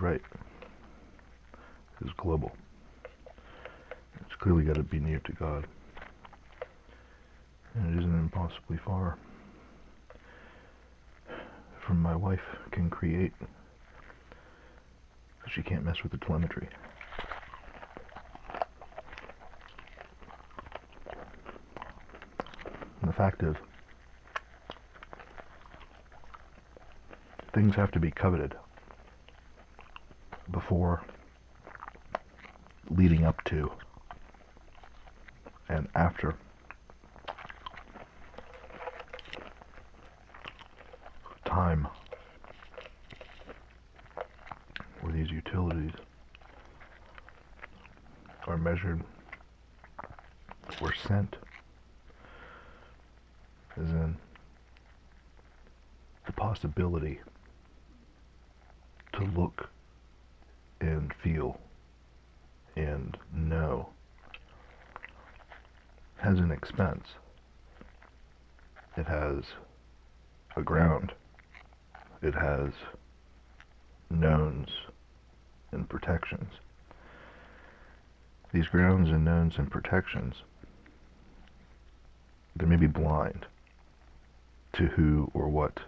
right. It's global. It's clearly got to be near to God. And it isn't impossibly far from my wife can create. She can't mess with the telemetry. And the fact is, things have to be coveted before, leading up to, and after time where these utilities are measured or sent, as in the possibility to look and feel and know has an expense. It has a ground. It has knowns and protections. These grounds and knowns and protections, they may be blind to who or what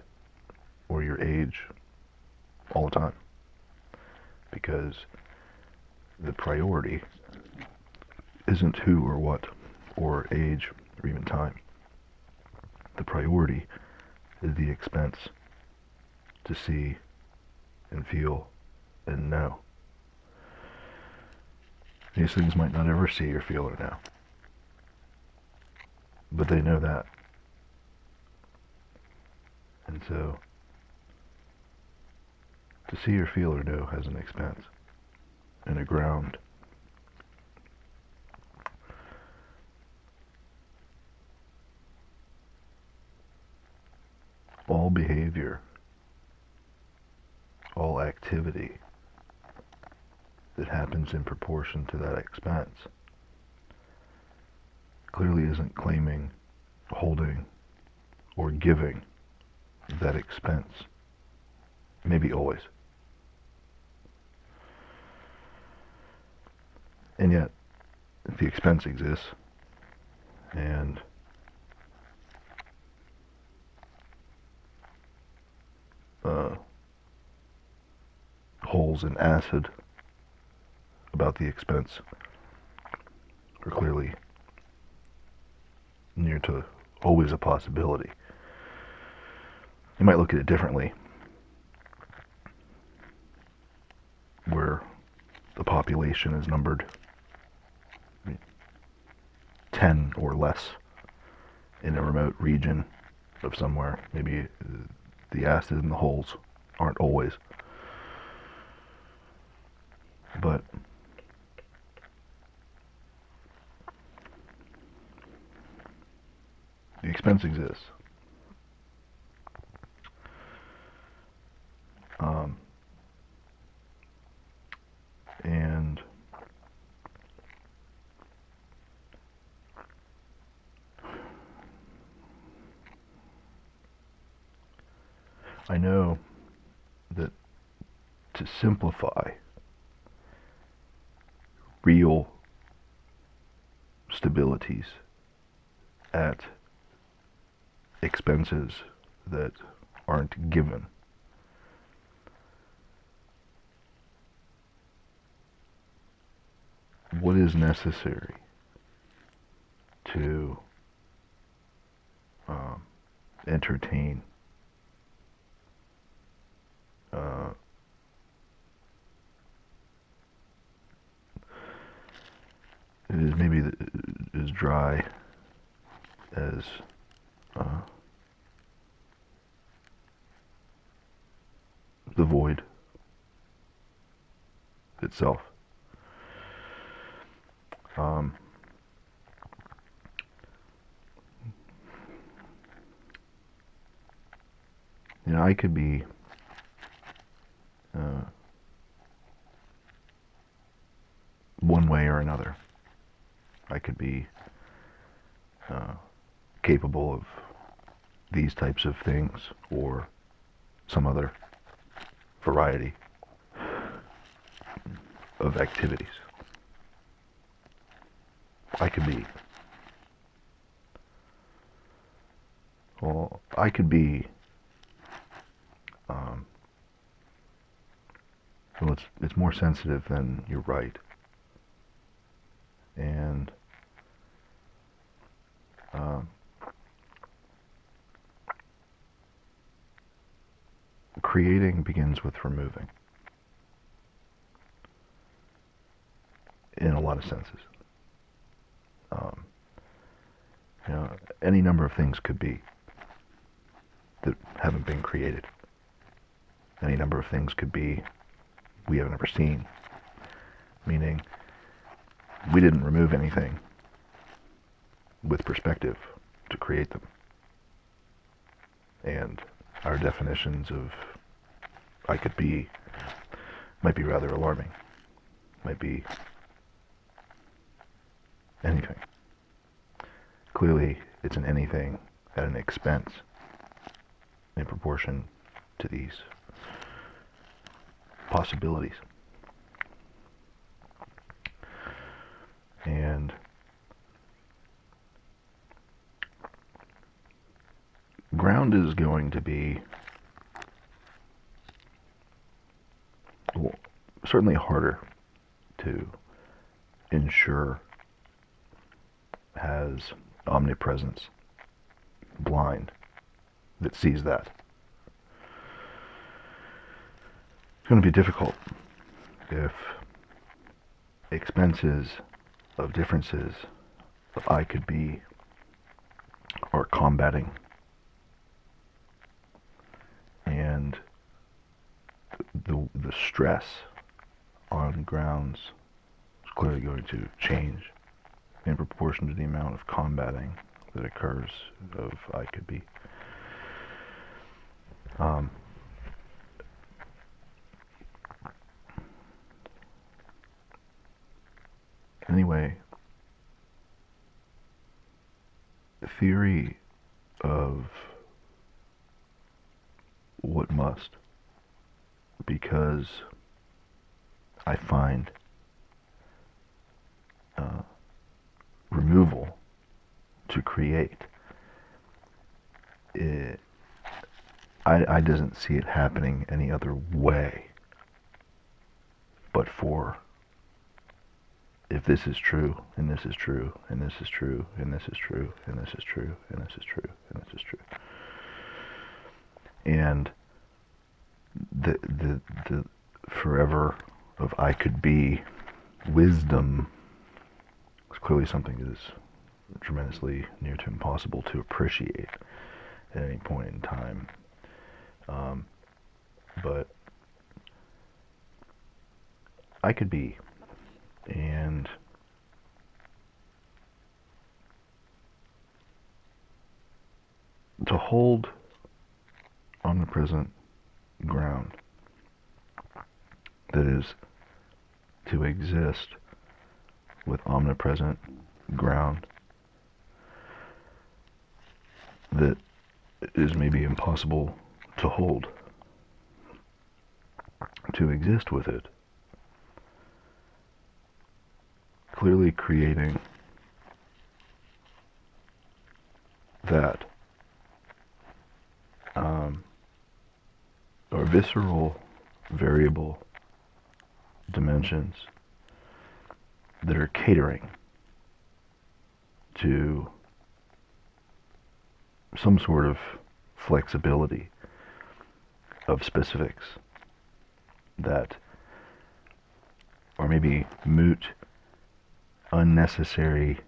or your age all the time, because the priority isn't who or what or age or even time. The priority is the expense to see and feel and know. These things might not ever see or feel or know, but they know that. And so, to see or feel or know has an expense and a ground. All behavior, all activity that happens in proportion to that expense clearly isn't claiming, holding, or giving that expense. Maybe always. And yet, if the expense exists, and holes in acid about the expense are clearly near to always a possibility. You might look at it differently, where the population is numbered 10 or less in a remote region of somewhere. Maybe the acid and the holes aren't always. But the expense exists. And I know that to simplify real stabilities at expenses that aren't given, what is necessary to entertain it is maybe as dry as the void itself. You know, I could be one way or another. I could be capable of these types of things or some other variety. of activities. I could be. Well, I could be. Well, it's more sensitive than you're right, and creating begins with removing, in a lot of senses. You know, any number of things could be that haven't been created. Any number of things could be we have never seen, meaning we didn't remove anything with perspective to create them. And our definitions of I could be might be rather alarming, might be anything. Clearly, it's an anything at an expense in proportion to these possibilities. And ground is going to be, well, certainly harder to ensure has omnipresence blind that sees that. It's going to be difficult if expenses of differences of I could be are combating, and the stress on grounds is clearly going to change in proportion to the amount of combating that occurs of I could be. Anyway, the theory of what must, because I find removal to create, I doesn't see it happening any other way but for if this is true, and this is true, and this is true, and this is true, and this is true, and this is true, and this is true. And the forever of I could be wisdom is clearly something that is tremendously near to impossible to appreciate at any point in time. But I could be, and to hold omnipresent ground, that is, to exist with omnipresent ground that is maybe impossible to hold, to exist with it, clearly creating that or visceral variable dimensions that are catering to some sort of flexibility of specifics that or maybe moot unnecessary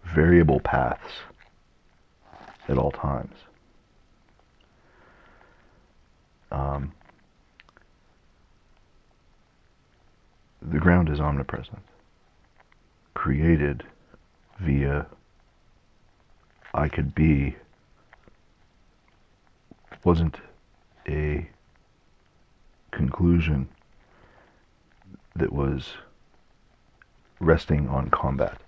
variable paths at all times. The ground is omnipresent, created via I could be, wasn't a conclusion that was resting on combat.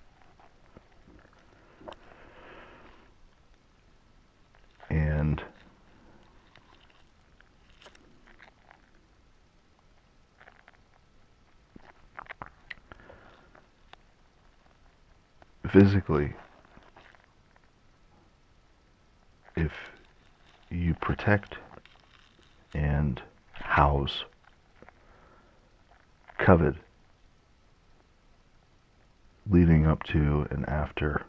And physically, if you protect and house covet leading up to and after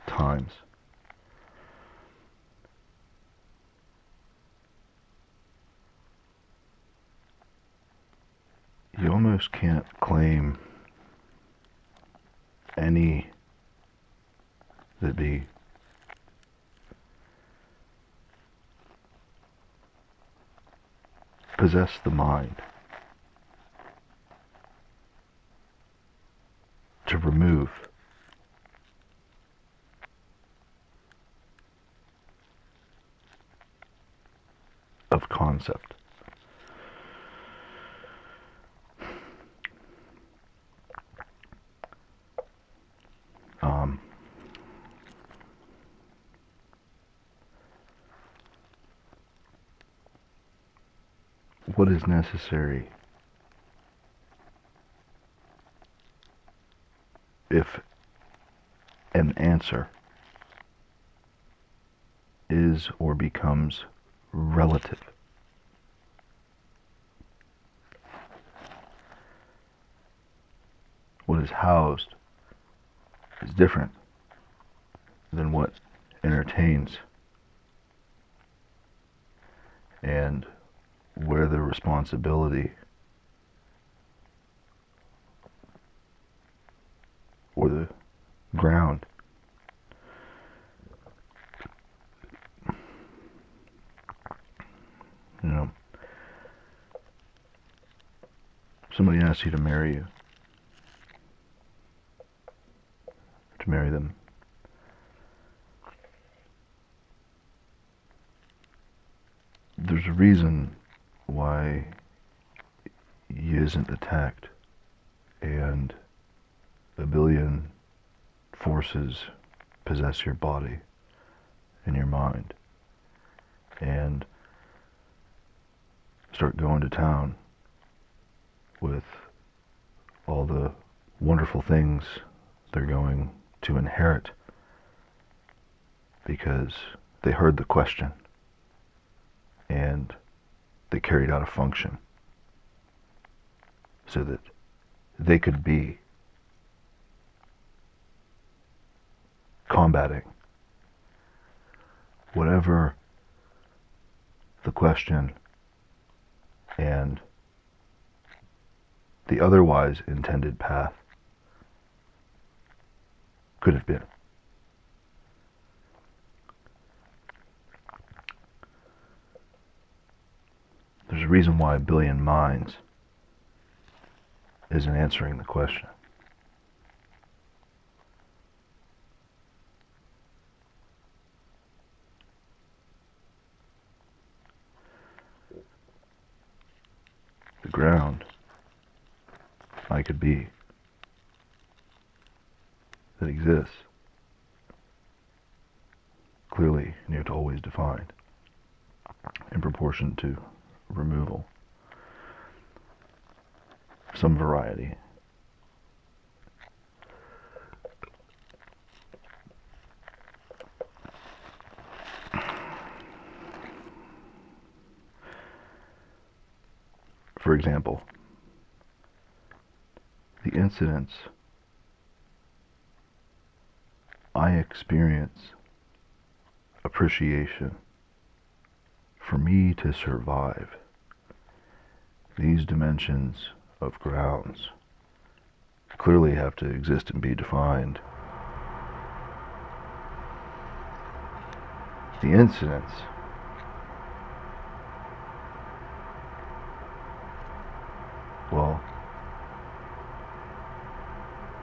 times, you almost can't claim any that be possess the mind to remove of concept. What is necessary if an answer is or becomes relative? What is housed is different than what entertains, and where the responsibility or the ground somebody asks you to marry them. There's a reason why Yihz isn't attacked and a billion forces possess your body and your mind and start going to town with all the wonderful things they're going to inherit because they heard the question and they carried out a function so that they could be combating whatever the question and the otherwise intended path could have been. There's a reason why a billion minds isn't answering the question. The ground I could be that exists clearly near to always defined in proportion to removal, some variety. For example, the incidents I experience appreciation for me to survive these dimensions of grounds clearly have to exist and be defined. The incidents well,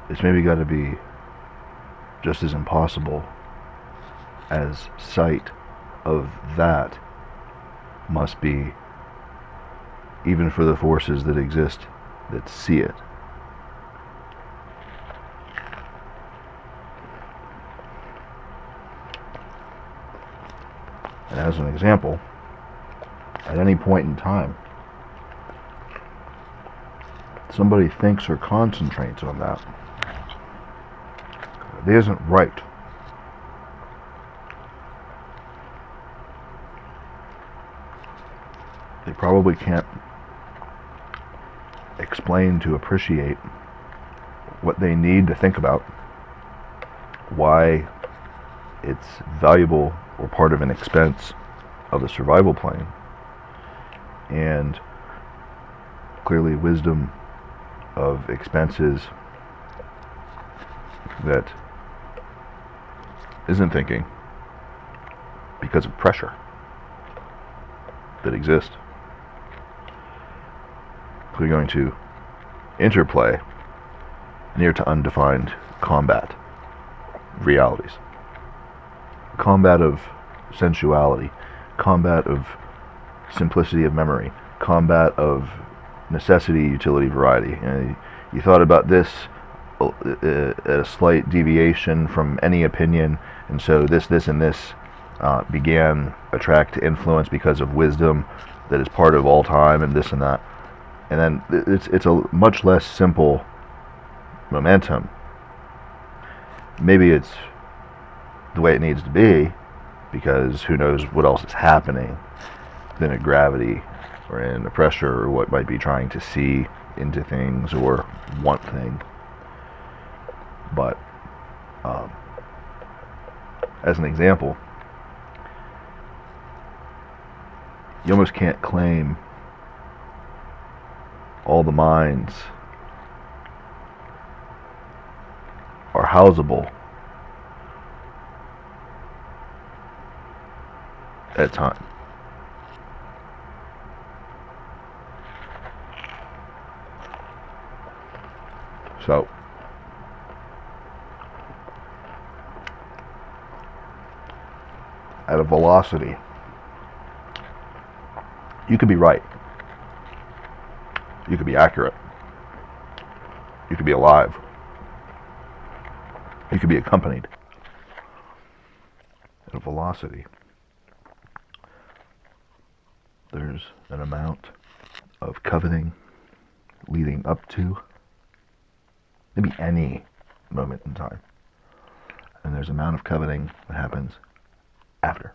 it's maybe got to be just as impossible as sight of that must be, even for the forces that exist that see it. And as an example, at any point in time, somebody thinks or concentrates on that, isn't right. They probably can't explain to appreciate what they need to think about, why it's valuable or part of an expense of the survival plane, and clearly wisdom of expenses that isn't thinking because of pressure that exists. We're going to interplay near to undefined combat realities. Combat of sensuality, combat of simplicity of memory, combat of necessity, utility, variety. You thought about this a slight deviation from any opinion, and so this, and this began a track to influence because of wisdom that is part of all time, and this and that. And then it's a much less simple momentum. Maybe it's the way it needs to be, because who knows what else is happening than a gravity or in a pressure or what might be trying to see into things or want things. But as an example, you almost can't claim all the minds are houseable at time. So at a velocity, you could be right, you could be accurate, you could be alive, you could be accompanied. At a velocity, there's an amount of coveting leading up to maybe any moment in time, and there's an amount of coveting that happens after.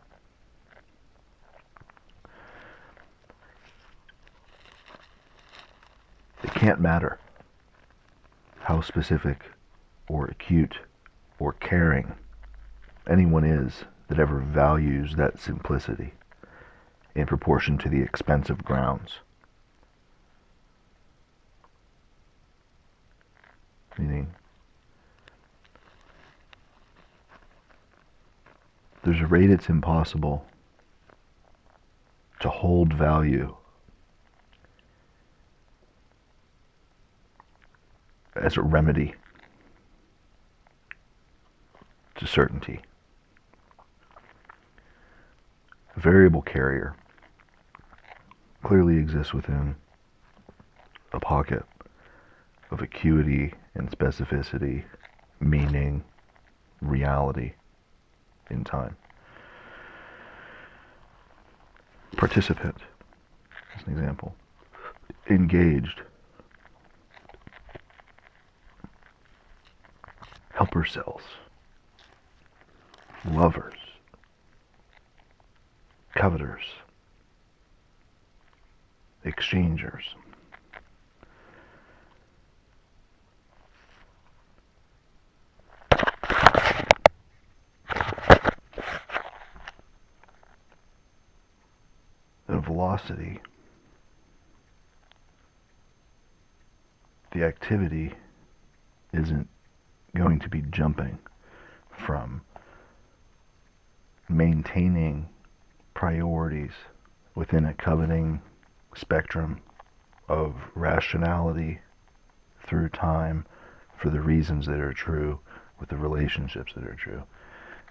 It can't matter how specific or acute or caring anyone is that ever values that simplicity in proportion to the expense of grounds. Meaning, there's a rate it's impossible to hold value as a remedy to certainty. A variable carrier clearly exists within a pocket of acuity and specificity, meaning, reality in time. Participant, as an example, engaged, helper cells, lovers, coveters, exchangers. The velocity, the activity isn't going to be jumping from maintaining priorities within a coveting spectrum of rationality through time for the reasons that are true with the relationships that are true.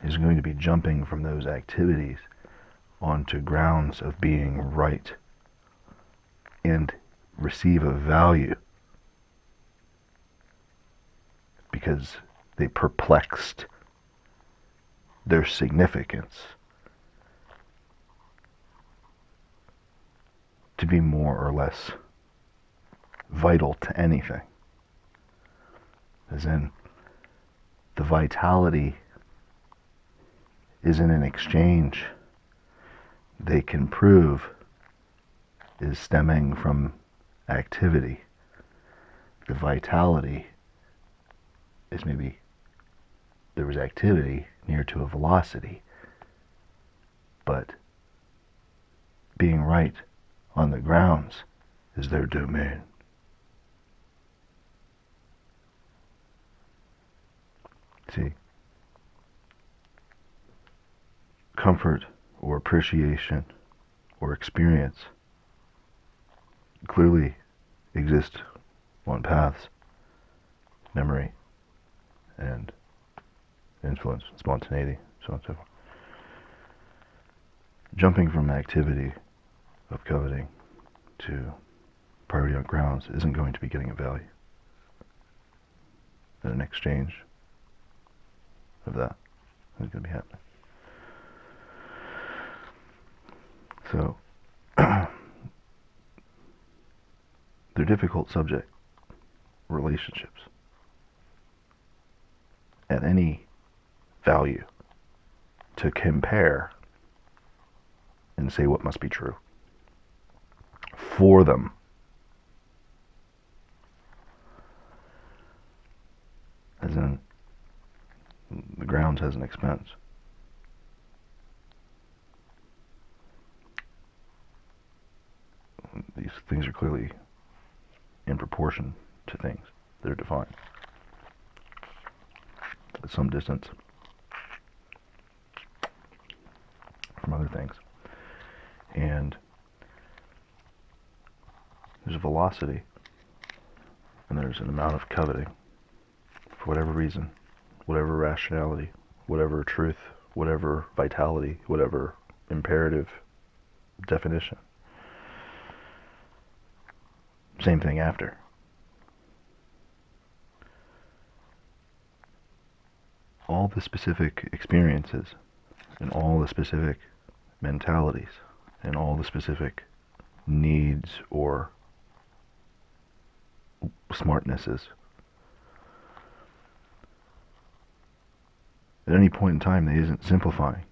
Is going to be jumping from those activities onto grounds of being right and receive a value because they perplexed their significance to be more or less vital to anything. As in, the vitality is in an exchange they can prove is stemming from activity. The vitality is maybe there was activity near to a velocity, but being right on the grounds is their domain. See, comfort or appreciation or experience clearly exist on paths, memory, and influence, spontaneity, so on and so forth. Jumping from activity of coveting to priority on grounds isn't going to be getting a value. And an exchange of that is going to be happening. So, they're difficult subject relationships at any value to compare and say what must be true for them. As in, the grounds has an expense. These things are clearly in proportion to things that are defined at some distance from other things. And there's a velocity and there's an amount of coveting for whatever reason, whatever rationality, whatever truth, whatever vitality, whatever imperative definition. Same thing after. All the specific experiences and all the specific mentalities and all the specific needs or smartnesses at any point in time, they isn't simplifying.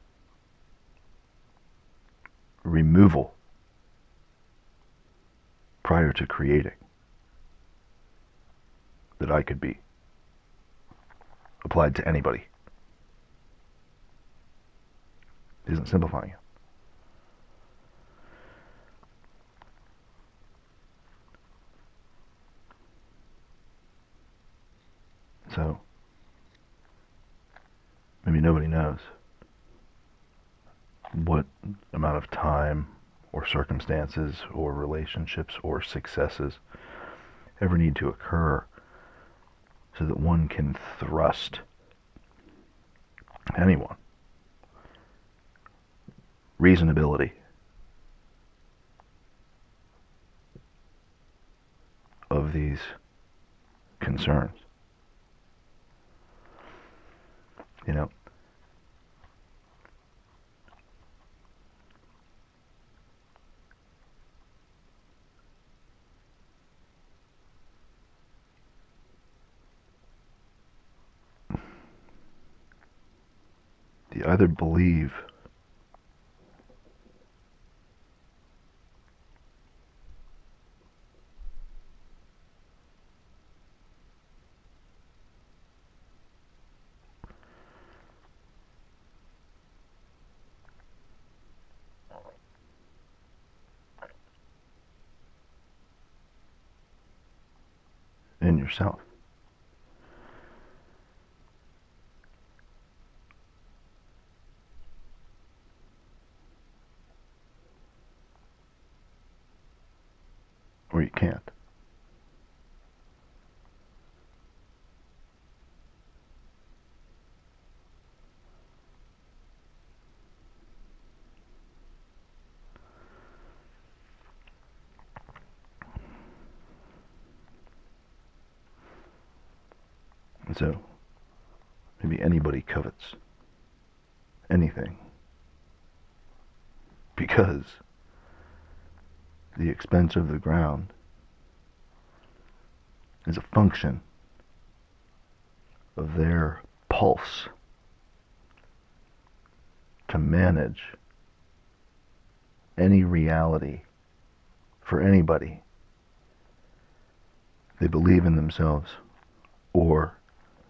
Removal prior to creating that I could be applied to anybody isn't simplifying it. So maybe nobody knows what amount of time or circumstances or relationships or successes ever need to occur so that one can thrust anyone reasonability of these concerns. You know, you either believe in yourself, or you can't. And so, maybe anybody covets anything because the expense of the ground is a function of their pulse to manage any reality for anybody. They believe in themselves or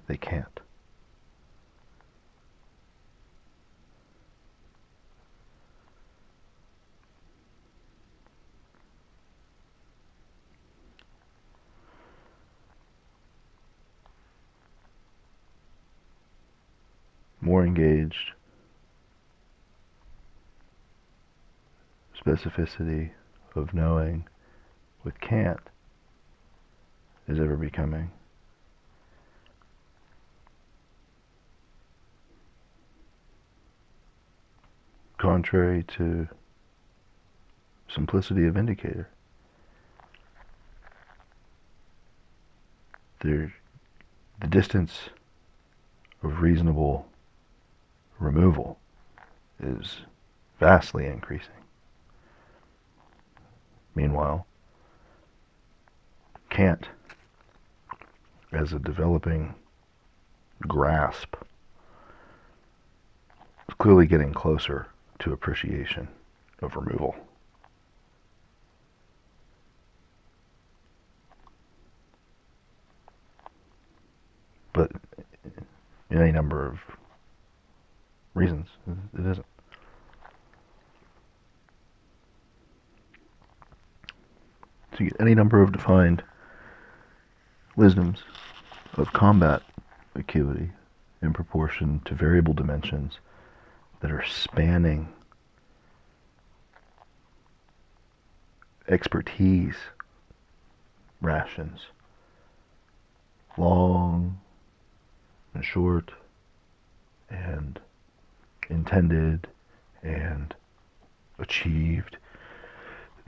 they can't. More engaged, specificity of knowing with can't is ever becoming. Contrary to simplicity of indicator. The distance of reasonable removal is vastly increasing. Meanwhile, can't, as a developing grasp, is clearly getting closer to appreciation of removal. But in any number of reasons, it isn't. So you get any number of defined wisdoms of combat acuity in proportion to variable dimensions that are spanning expertise rations, long and short and intended and achieved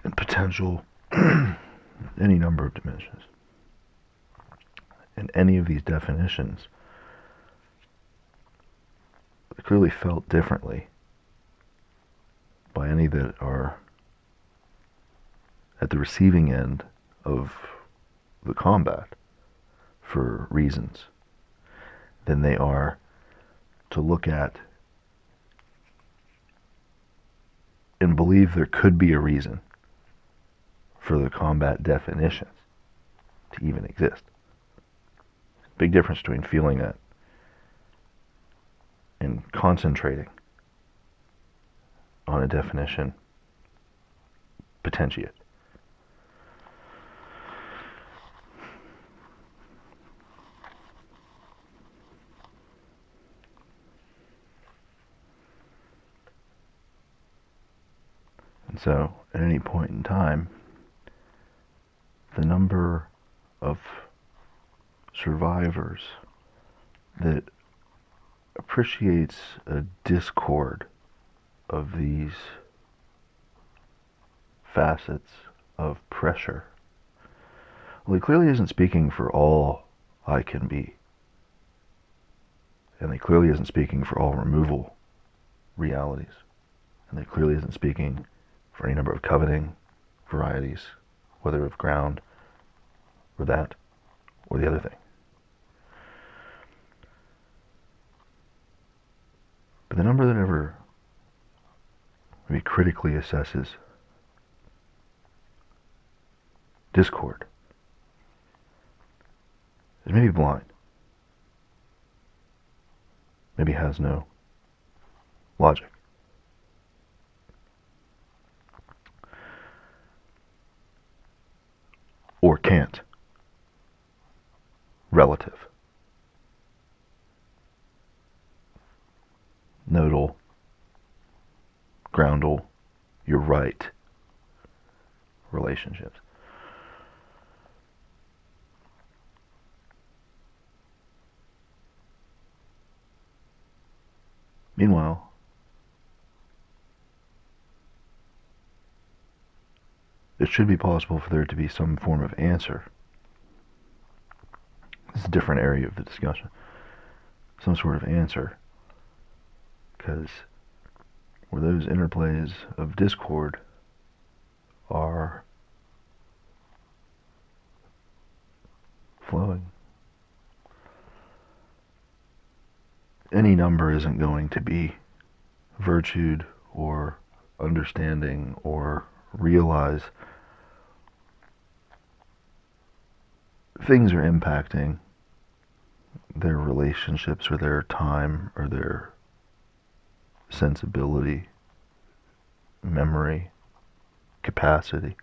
and potential, any number of dimensions. And any of these definitions are clearly felt differently by any that are at the receiving end of the combat for reasons than they are to look at and believe there could be a reason for the combat definitions to even exist. Big difference between feeling that and concentrating on a definition potentiate. And so, at any point in time, the number of survivors that appreciates a discord of these facets of pressure, well, he clearly isn't speaking for all I can be. And he clearly isn't speaking for all removal realities. And he clearly isn't speaking for any number of coveting varieties, whether of ground or that or the other thing. But the number that ever maybe critically assesses discord is maybe blind, maybe has no logic. Or can't. Relative. Nodal. Groundal. You're right. Relationships. Meanwhile, it should be possible for there to be some form of answer. This is a different area of the discussion. Some sort of answer. Because where those interplays of discord are flowing, any number isn't going to be virtued or understanding or realize things are impacting their relationships or their time or their sensibility, memory, capacity.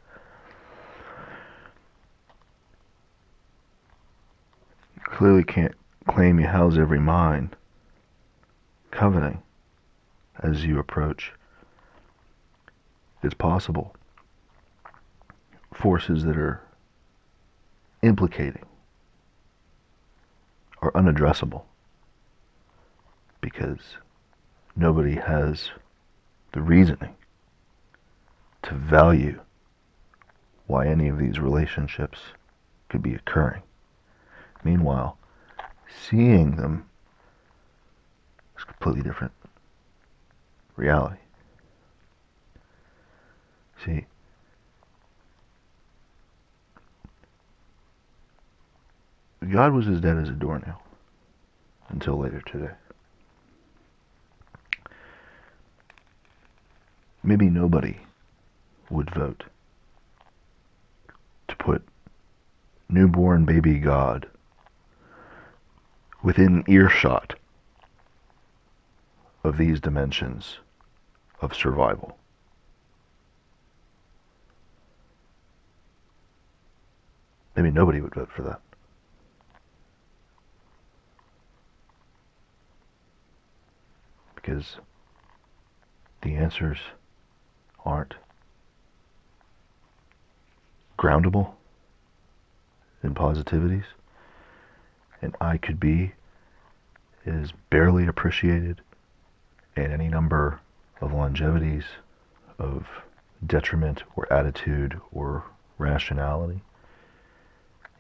You clearly can't claim you house every mind coveting as you approach. It's possible. Forces that are implicating are unaddressable because nobody has the reasoning to value why any of these relationships could be occurring. Meanwhile, seeing them is a completely different reality. See, God was as dead as a doornail until later today. Maybe nobody would vote to put newborn baby God within earshot of these dimensions of survival. Maybe nobody would vote for that. Because the answers aren't groundable in positivities, and I could be is barely appreciated, and any number of longevities of detriment or attitude or rationality.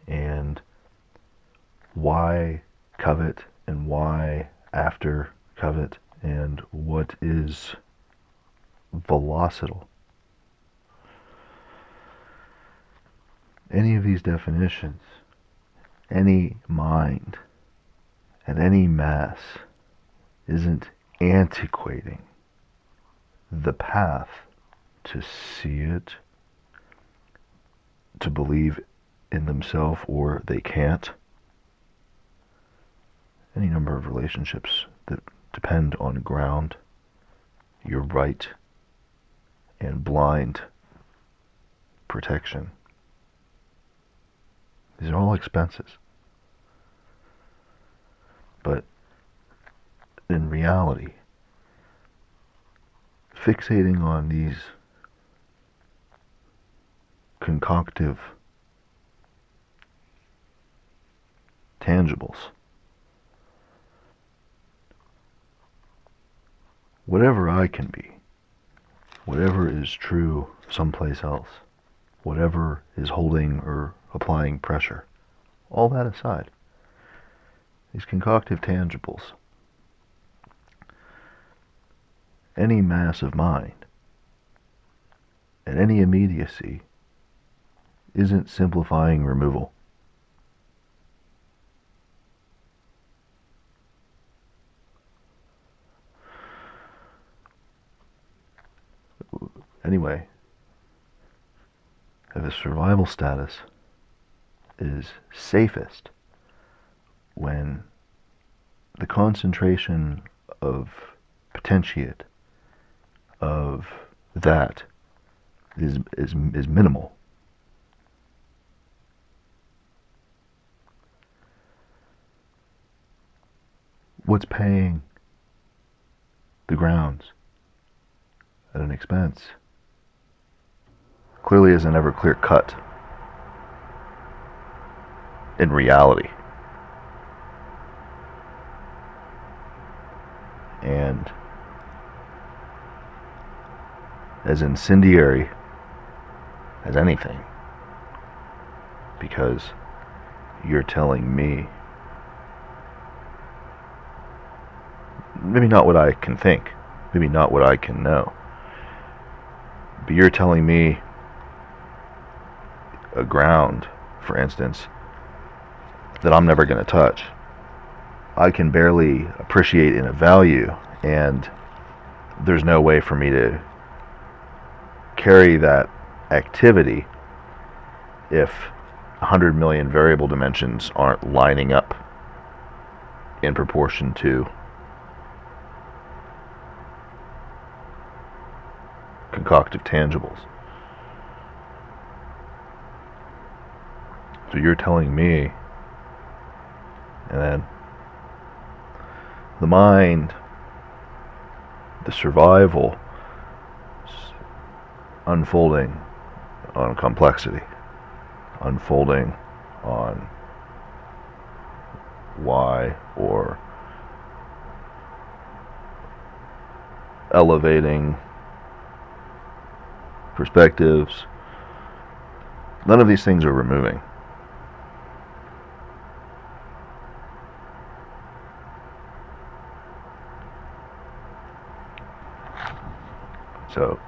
And why covet and why after covet and what is velocital. Any of these definitions, any mind and any mass isn't antiquating the path to see it, to believe in themselves or they can't. Any number of relationships that depend on ground, your right and blind protection. These are all expenses. But in reality, fixating on these concoctive tangibles, whatever I can be, whatever is true someplace else, whatever is holding or applying pressure, all that aside, these concoctive tangibles, any mass of mind and any immediacy isn't simplifying removal. Anyway, the survival status is safest when the concentration of potentiate of that is minimal. What's paying the grounds at an expense clearly isn't ever clear cut in reality. And as incendiary as anything, because you're telling me maybe not what I can think, maybe not what I can know, but you're telling me a ground, for instance, that I'm never going to touch. I can barely appreciate and value, and there's no way for me to carry that activity if 100 million variable dimensions aren't lining up in proportion to concoctive tangibles. So you're telling me, and then the mind, the survival, unfolding on complexity, unfolding on why, or elevating perspectives. None of these things are removing. So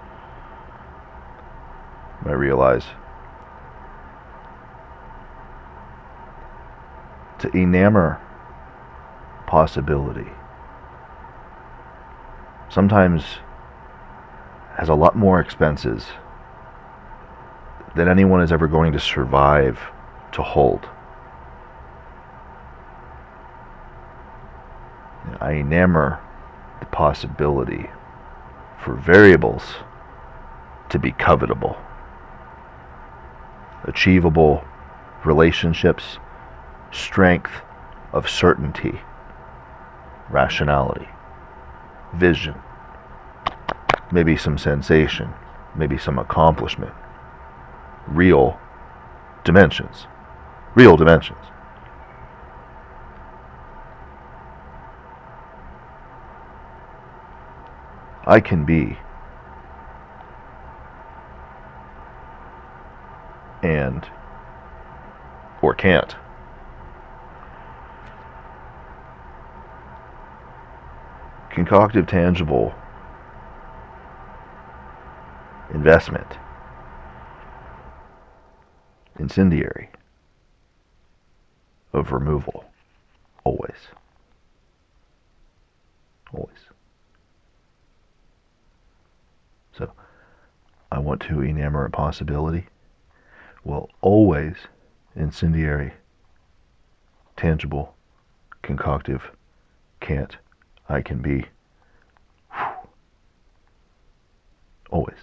I realize to enamor possibility sometimes has a lot more expenses than anyone is ever going to survive to hold. I enamor the possibility for variables to be covetable, achievable relationships, strength of certainty, rationality, vision, maybe some sensation, maybe some accomplishment, real dimensions. Real dimensions. I can be and or can't. Concoctive tangible investment, incendiary of removal, always. Always. So, I want to enamor a possibility. Well, always incendiary, tangible, concoctive, can't, I can be. Always.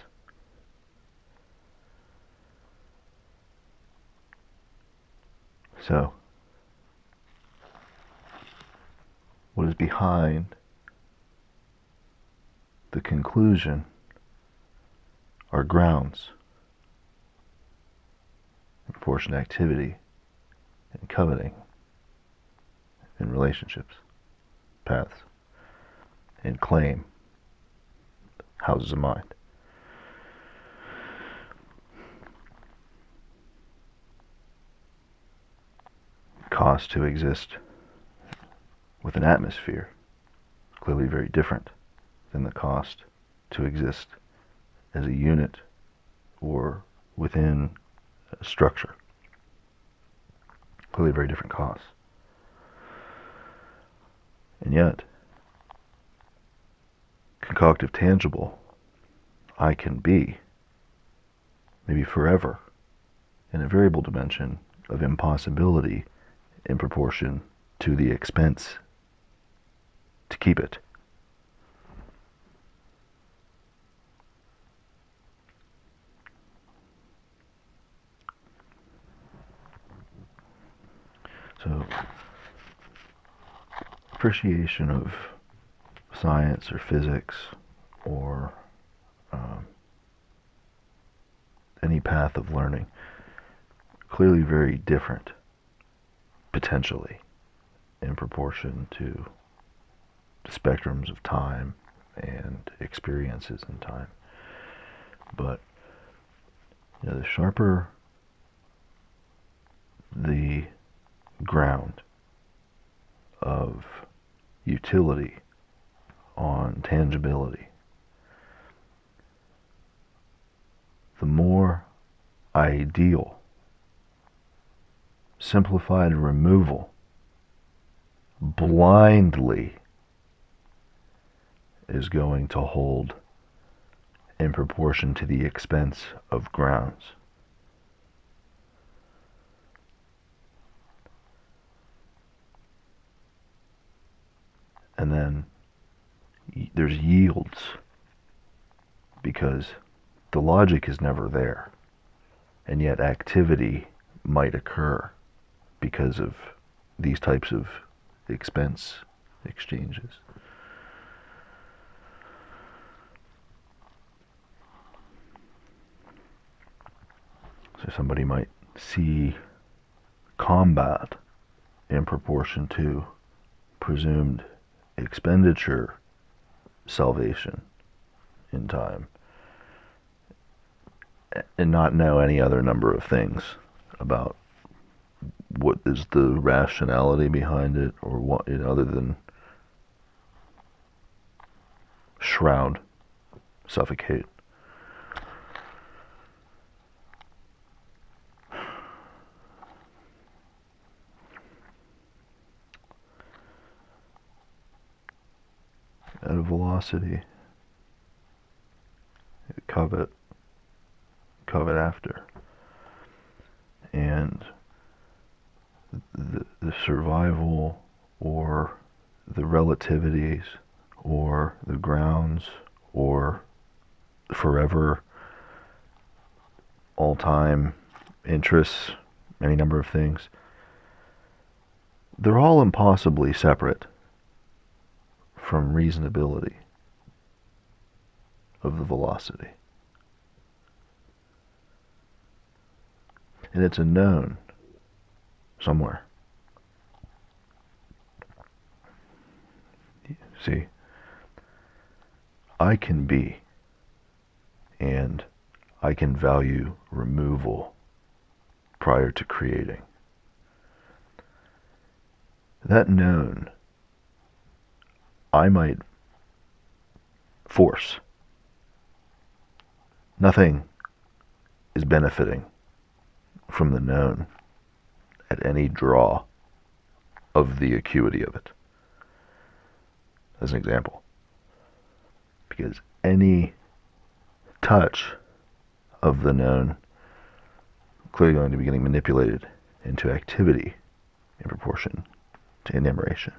So, what is behind the conclusion are grounds, proportion activity, and coveting, in relationships, paths, and claim, houses of mind. Cost to exist with an atmosphere, clearly very different than the cost to exist as a unit or within a structure. Clearly very different costs. And yet, concoctive tangible, I can be, maybe forever, in a variable dimension of impossibility in proportion to the expense to keep it. So, appreciation of science or physics or any path of learning, clearly very different, potentially, in proportion to the spectrums of time and experiences in time. But the sharper the ground of utility on tangibility, the more ideal simplified removal blindly is going to hold in proportion to the expense of grounds. And then there's yields, because the logic is never there, and yet activity might occur because of these types of expense exchanges. So somebody might see combat in proportion to presumed expenditure salvation in time, and not know any other number of things about what is the rationality behind it, or what, other than shroud, suffocate. At a velocity, covet after, and the survival, or the relativities, or the grounds, or forever, all-time interests, any number of things, they're all impossibly separate from reasonability of the velocity. And it's a known somewhere. See, I can be, and I can value removal prior to creating. That known, I might force. Nothing is benefiting from the known at any draw of the acuity of it, as an example. Because any touch of the known clearly going to be getting manipulated into activity in proportion to enumeration.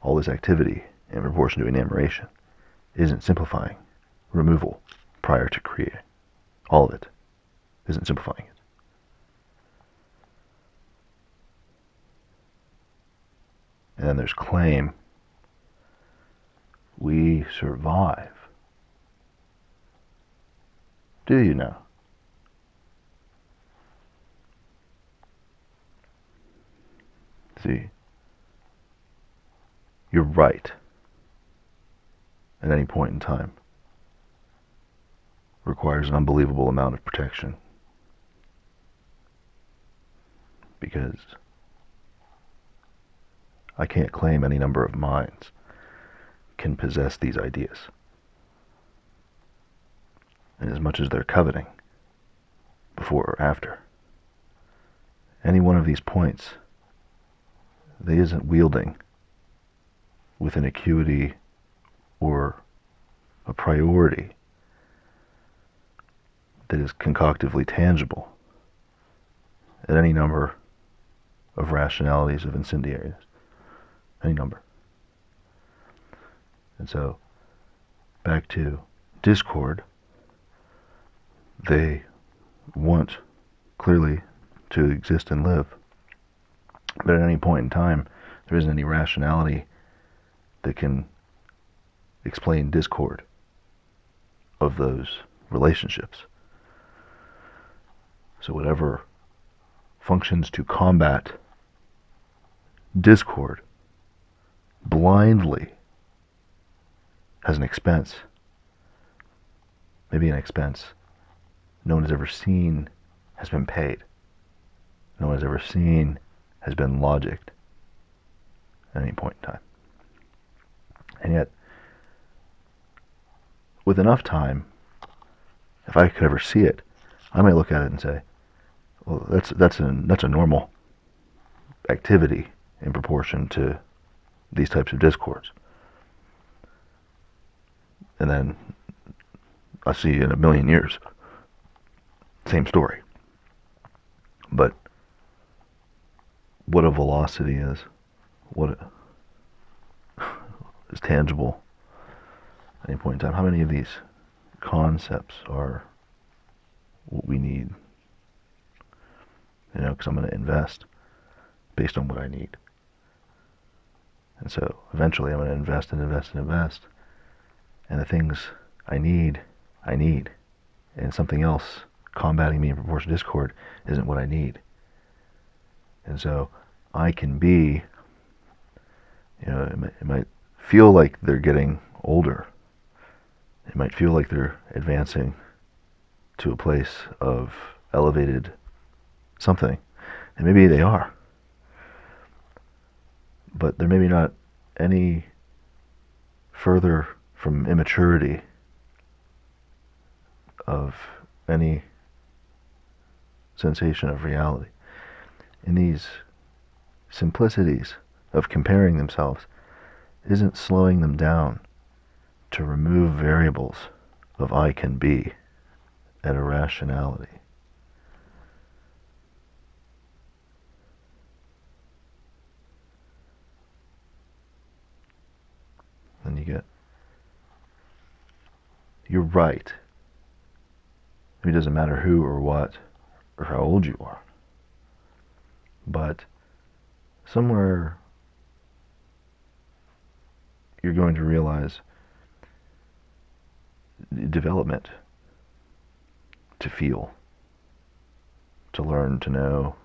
All this activity in proportion to enumeration isn't simplifying removal prior to creating. All of it isn't simplifying it. And then there's claim. We survive. Do you know? See, you're right at any point in time requires an unbelievable amount of protection, because I can't claim any number of minds can possess these ideas. And as much as they're coveting, before or after, any one of these points, they isn't wielding with an acuity or a priority that is concoctively tangible at any number of rationalities of incendiaries. Any number. And so, back to discord, they want clearly to exist and live, but at any point in time, there isn't any rationality that can explain discord of those relationships. So whatever functions to combat discord blindly has an expense. Maybe an expense no one has ever seen has been paid. No one has ever seen has been logicked at any point in time. And yet, with enough time, if I could ever see it, I might look at it and say, well, that's a normal activity in proportion to these types of discords. And then I see in a million years, same story. But what a velocity is, what is tangible at any point in time. How many of these concepts are what we need? You know, because I'm going to invest based on what I need. And so eventually I'm going to invest and invest and invest. And the things I need. And something else combating me in proportion to discord isn't what I need. And so I can be, you know, it might feel like they're getting older. It might feel like they're advancing to a place of elevated something. And maybe they are. But they're maybe not any further from immaturity of any sensation of reality. And these simplicities of comparing themselves isn't slowing them down to remove variables of I can be at a rationality. Then you get, you're right. It doesn't matter who or what or how old you are. But somewhere you're going to realize development to feel, to learn, to know,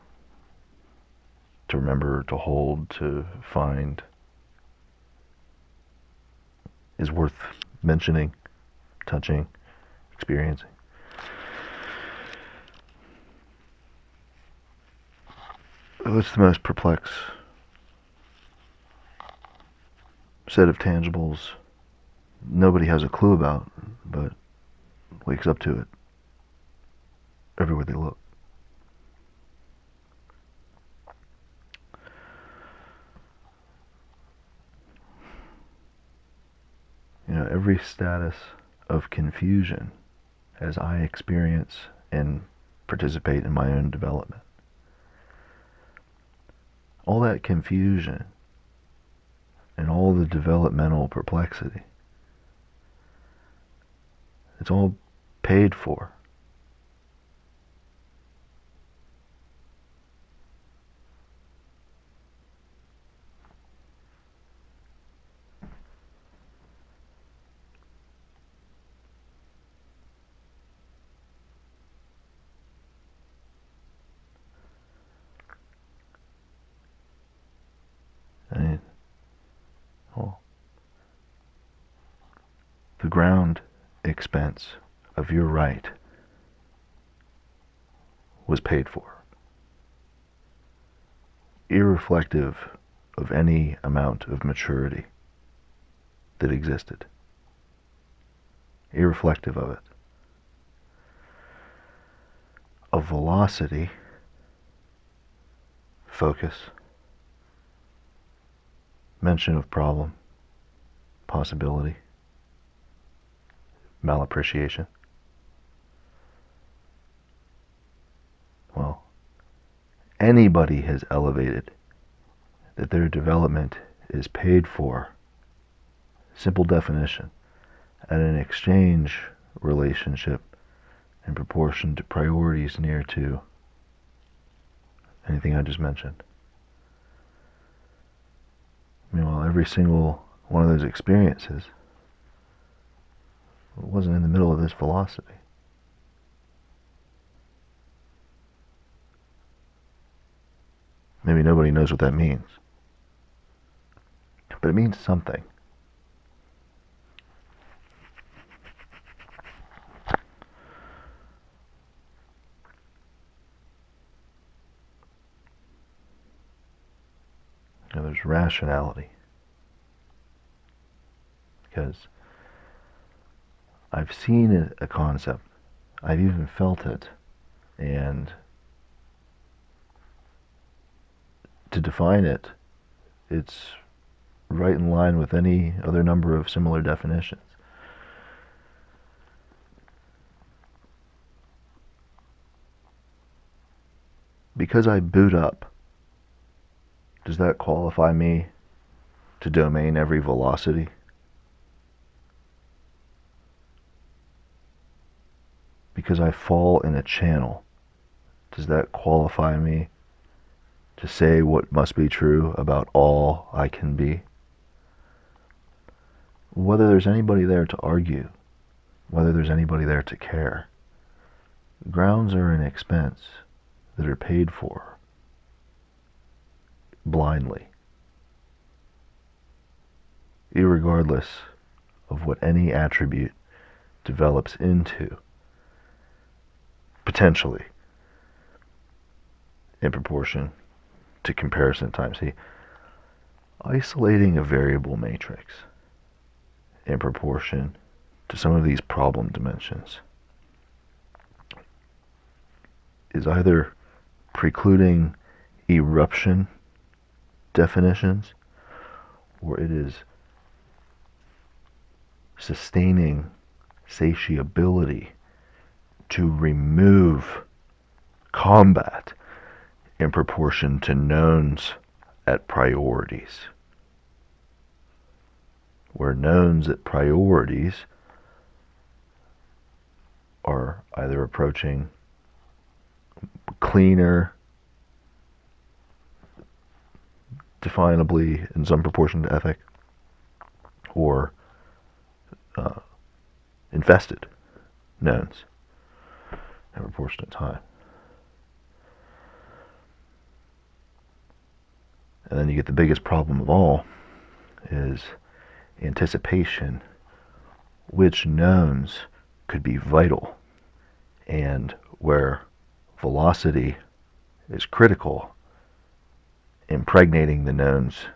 to remember, to hold, to find is worth mentioning, touching, experiencing. What's the most perplexed set of tangibles nobody has a clue about, but wakes up to it everywhere they look? You know, every status of confusion as I experience and participate in my own development. All that confusion and all the developmental perplexity, it's all paid for. I mean, well, the ground expense of your right was paid for, irreflective of any amount of maturity that existed, irreflective of it. Of velocity, focus, mention of problem, possibility, malappreciation. Well, anybody has elevated that their development is paid for, simple definition, at an exchange relationship in proportion to priorities near to anything I just mentioned. Meanwhile, every single one of those experiences wasn't in the middle of this velocity. Maybe nobody knows what that means, but it means something. You know, there's rationality, because I've seen a concept, I've even felt it, and to define it It's right in line with any other number of similar definitions. Because I boot up, does that qualify me to domain every velocity? Because I fall in a channel, does that qualify me to say what must be true about all I can be? Whether there's anybody there to argue, whether there's anybody there to care, grounds are an expense that are paid for blindly, irregardless of what any attribute develops into, potentially, in proportion to comparison times. See, isolating a variable matrix in proportion to some of these problem dimensions is either precluding eruption definitions, or it is sustaining satiability to remove combat in proportion to knowns at priorities, where knowns at priorities are either approaching cleaner, definably in some proportion to ethic, or infested knowns in proportion to time. And then you get the biggest problem of all, is anticipation, which knowns could be vital, and where velocity is critical, impregnating the knowns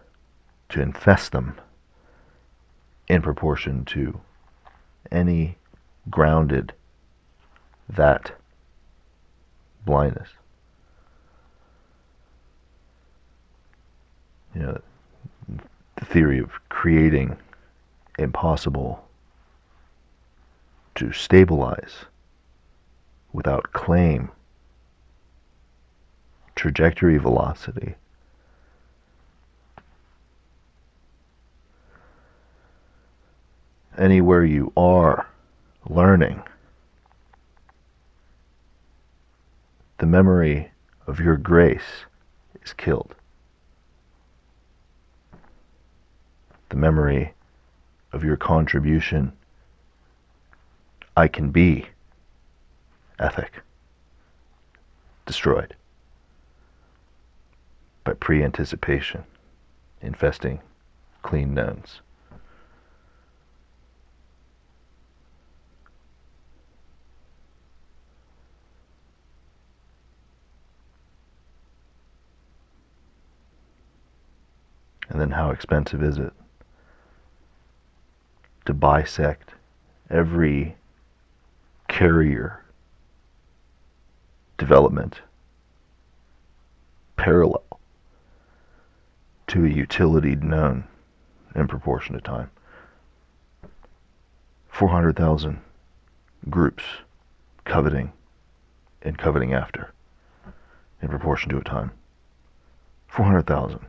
to infest them in proportion to any grounded that blindness. You know, the theory of creating impossible to stabilize without claim trajectory velocity anywhere you are learning, the memory of your grace is killed. The memory of your contribution, I can be ethic, destroyed by pre-anticipation, infesting clean knowns. And then how expensive is it to bisect every carrier development parallel to a utility known in proportion to time? 400,000 groups coveting and coveting after in proportion to a time. 400,000.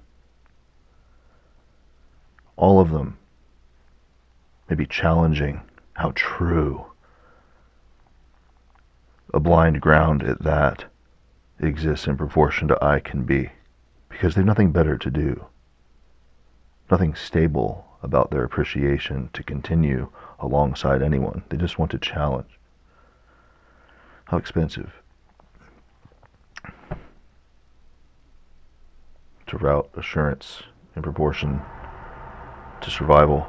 All of them may be challenging how true a blind ground at that exists in proportion to I can be, because they have nothing better to do, nothing stable about their appreciation to continue alongside anyone. They just want to challenge. How expensive to route assurance in proportion to survival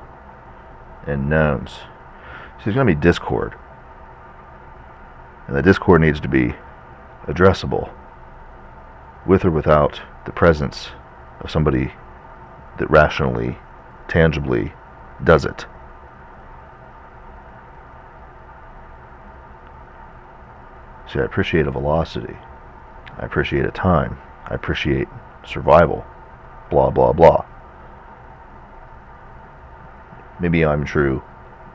and knowns. So there's going to be discord, and the discord needs to be addressable with or without the presence of somebody that rationally, tangibly does it. See, I appreciate a velocity, I appreciate a time, I appreciate survival, blah blah blah. Maybe I'm true.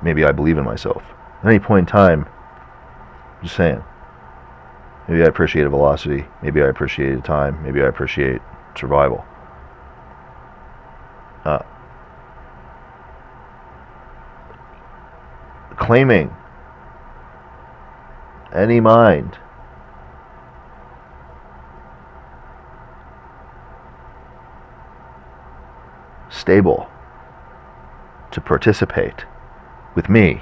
Maybe I believe in myself. At any point in time, I'm just saying. Maybe I appreciated velocity. Maybe I appreciated time. Maybe I appreciate survival. Claiming any mind stable to participate with me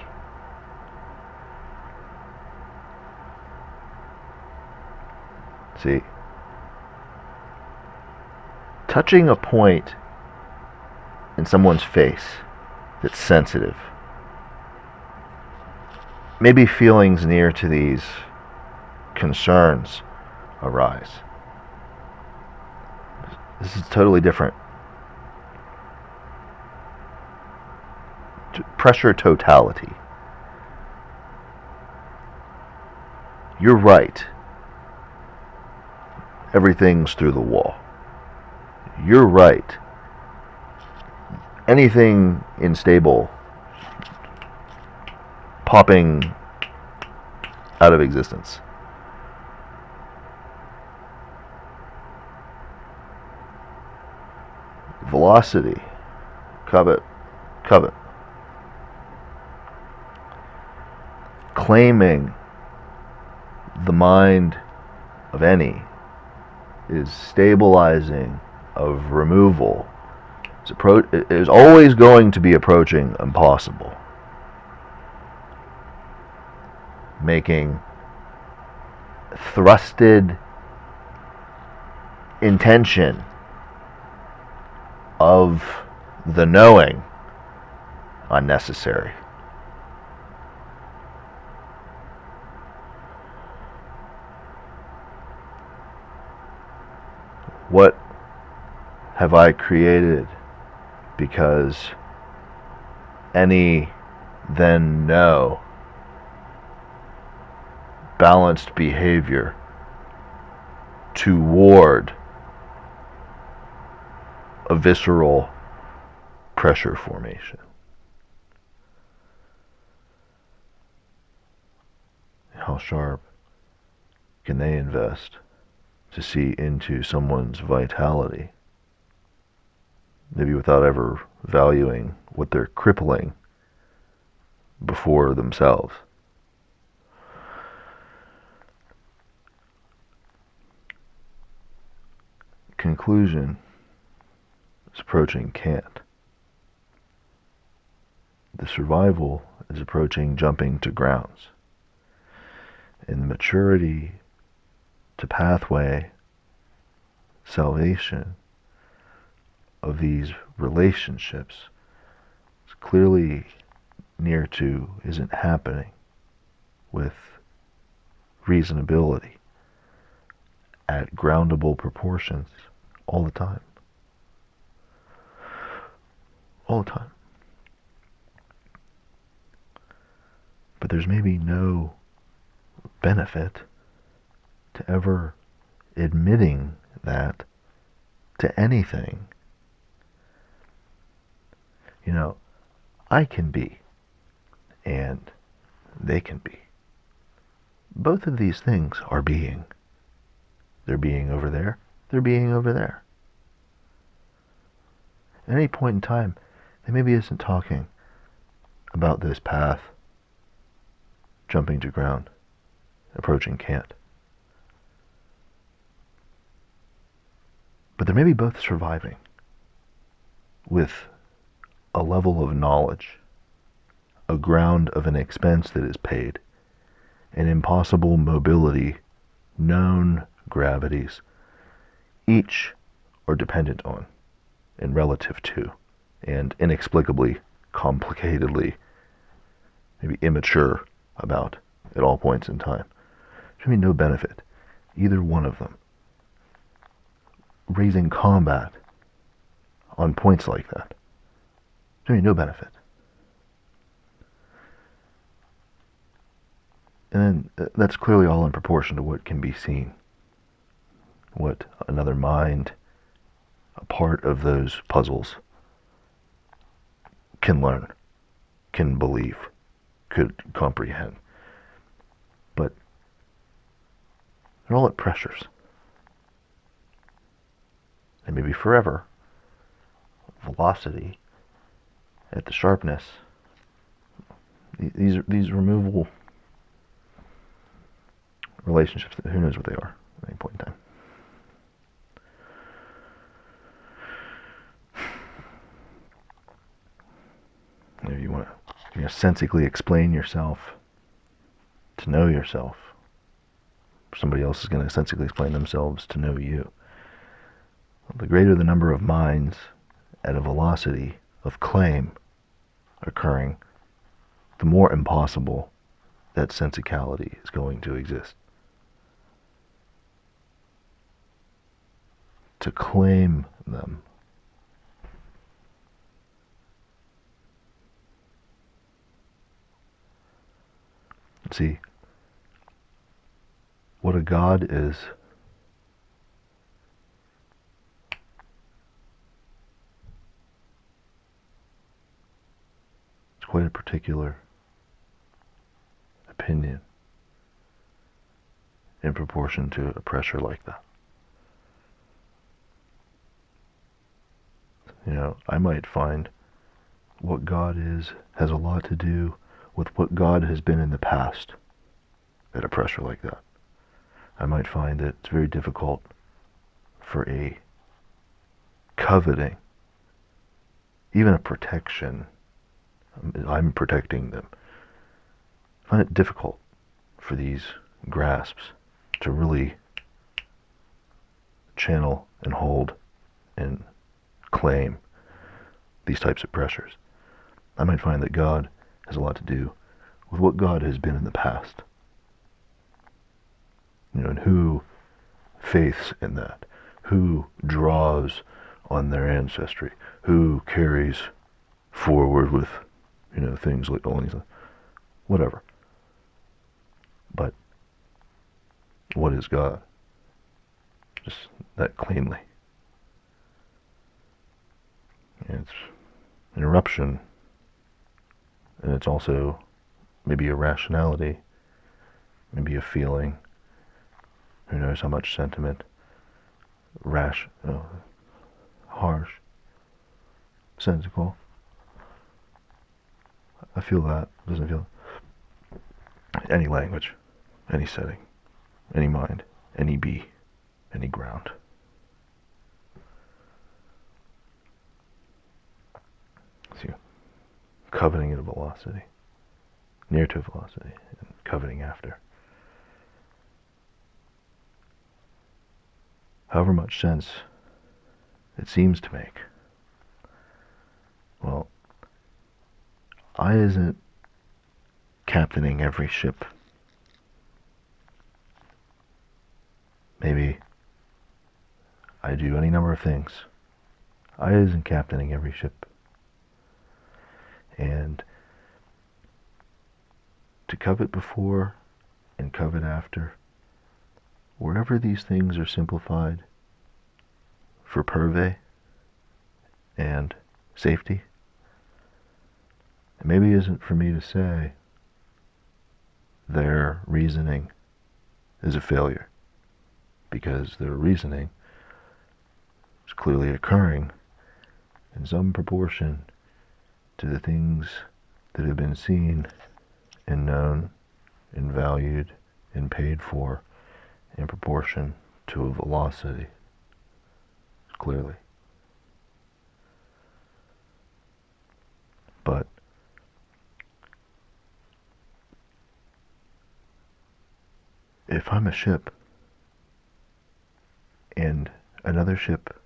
see, touching a point in someone's face that's sensitive, maybe feelings near to these concerns arise. This is totally different. Pressure totality. You're right. Everything's through the wall. You're right. Anything unstable popping out of existence. Velocity. Covet. Claiming the mind of any is stabilizing of removal. It is always going to be approaching impossible. Making thrusted intention of the knowing unnecessary. What have I created because any then know balanced behavior toward a visceral pressure formation? How sharp can they invest to see into someone's vitality, maybe without ever valuing what they're crippling before themselves? Conclusion is approaching can't. The survival is approaching jumping to grounds. And the maturity to pathway salvation of these relationships is clearly near to isn't happening with reasonability at groundable proportions all the time. All the time. But there's maybe no benefit to ever admitting that to anything. You know, I can be, and they can be. Both of these things are being. They're being over there. They're being over there. At any point in time, they maybe isn't talking about this path, jumping to ground, approaching can't. But they're maybe both surviving with a level of knowledge, a ground of an expense that is paid, an impossible mobility, known gravities, each are dependent on and relative to, and inexplicably, complicatedly, maybe immature about at all points in time. There's going to be no benefit, either one of them, raising combat on points like that. There's going to be no benefit. And then that's clearly all in proportion to what can be seen, what another mind, a part of those puzzles, can learn can believe, could comprehend. But they're all at pressures. They may be forever. Velocity at the sharpness. These are removable relationships. Who knows what they are at any point in time. If you want to sensically explain yourself, to know yourself, somebody else is going to sensically explain themselves to know you. The greater the number of minds at a velocity of claim occurring, the more impossible that sensicality is going to exist. To claim them. See, what a God is quite a particular opinion in proportion to a pressure like that. I might find what God is has a lot to do with what God has been in the past at a pressure like that. I might find that it's very difficult for a coveting, even a protection. I'm protecting them. I find it difficult for these grasps to really channel and hold and claim these types of pressures. I might find that God has a lot to do with what God has been in the past. And who faiths in that, who draws on their ancestry, who carries forward with, things like all these, whatever. But what is God? Just that cleanly. It's an eruption, and it's also maybe a rationality, maybe a feeling. Who knows how much sentiment, harsh, sensical. I feel that. Doesn't feel any language, any setting, any mind, any be, any ground. See, coveting at a velocity, near to a velocity, and coveting after. However much sense it seems to make. Well, I isn't captaining every ship. Maybe I do any number of things. I isn't captaining every ship. And to covet before and covet after, wherever these things are simplified for purvey and safety, it maybe isn't for me to say their reasoning is a failure, because their reasoning is clearly occurring in some proportion to the things that have been seen and known and valued and paid for in proportion to a velocity, clearly. But if I'm a ship and another ship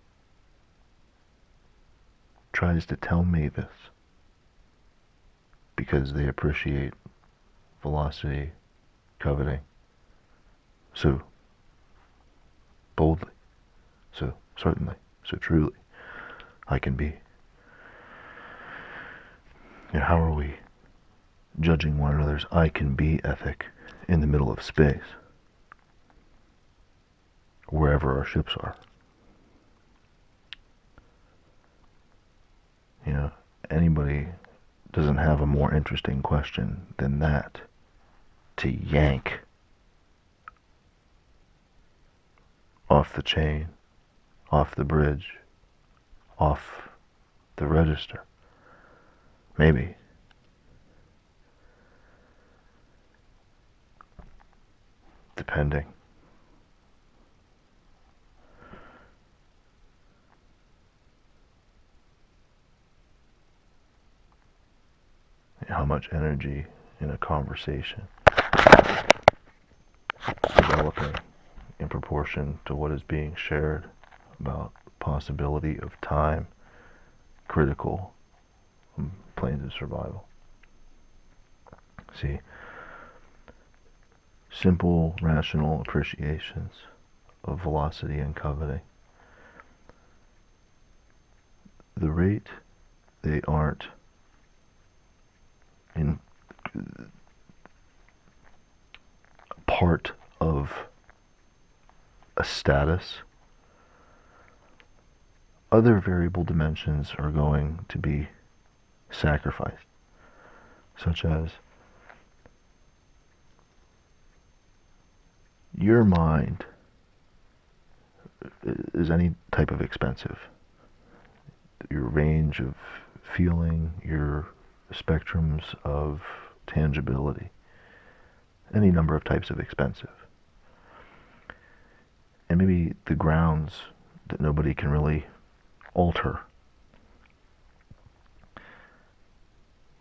tries to tell me this because they appreciate velocity, coveting, so boldly, so certainly, so truly, I can be. How are we judging one another's I can be ethic in the middle of space, wherever our ships are? Anybody doesn't have a more interesting question than that to yank off the chain, off the bridge, off the register. Maybe. Depending. How much energy in a conversation developing in proportion to what is being shared about possibility of time critical planes of survival. See, simple rational appreciations of velocity and coveting, the rate they aren't in part of a status, other variable dimensions are going to be sacrificed, such as your mind is any type of expensive. Your range of feeling, your spectrums of tangibility, any number of types of expensive. And maybe the grounds that nobody can really alter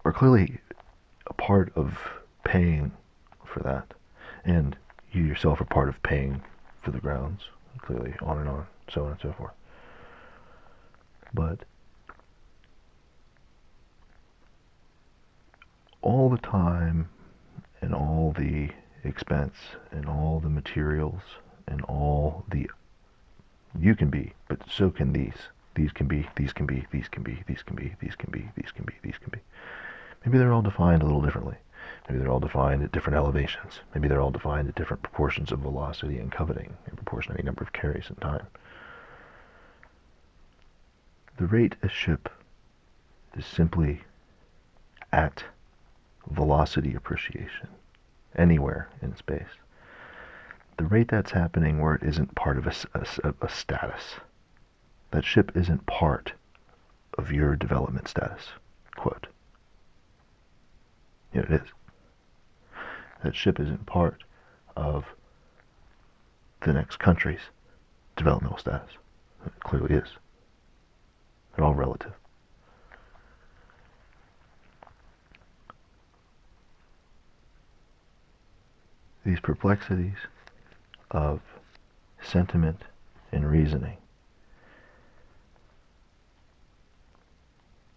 are clearly a part of paying for that. And you yourself are part of paying for the grounds, clearly, on and on, so on and so forth. But all the time and all the expense and all the materials and all the you can be, but so can these. These can be, these can be, these can be, these can be, these can be, these can be, these can be. Maybe they're all defined a little differently. Maybe they're all defined at different elevations. Maybe they're all defined at different proportions of velocity and coveting in proportion to any number of carries in time. The rate a ship is simply at velocity appreciation anywhere in space. The rate that's happening where it isn't part of a status. That ship isn't part of your development status. Quote. Yeah, it is. That ship isn't part of the next country's developmental status. It clearly is. They're all relative. These perplexities of sentiment and reasoning,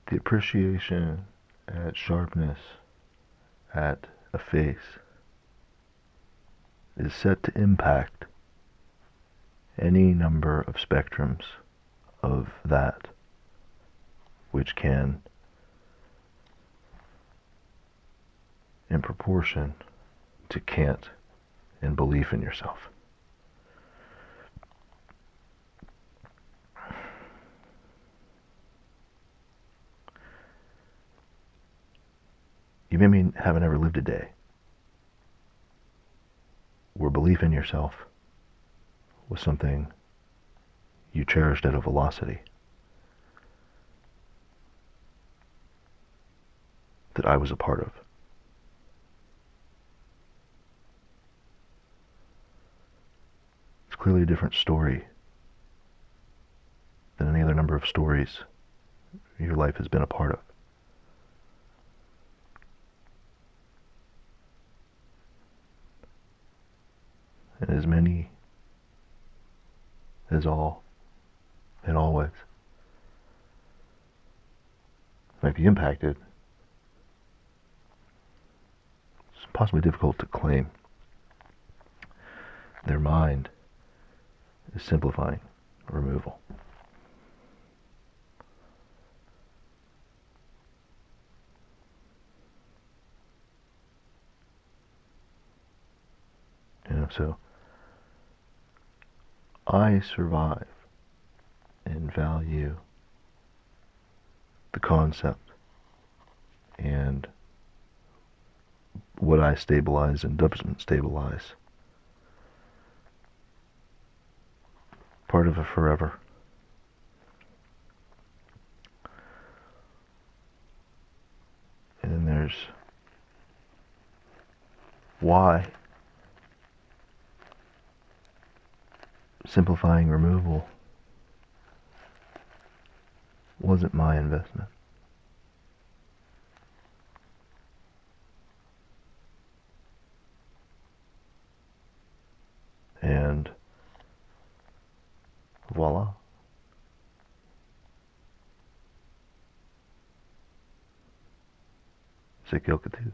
the appreciation at sharpness at a face is set to impact any number of spectrums of that which can, in proportion to can't and belief in yourself. You maybe haven't ever lived a day where belief in yourself was something you cherished at a velocity that I was a part of. It's clearly a different story than any other number of stories your life has been a part of. And as many as all and always might be impacted, it's possibly difficult to claim. Their mind is simplifying removal. So I survive and value the concept and what I stabilize and doesn't stabilize. Part of a forever. And then there's why simplifying removal wasn't my investment. And voila. SeeKilKatu.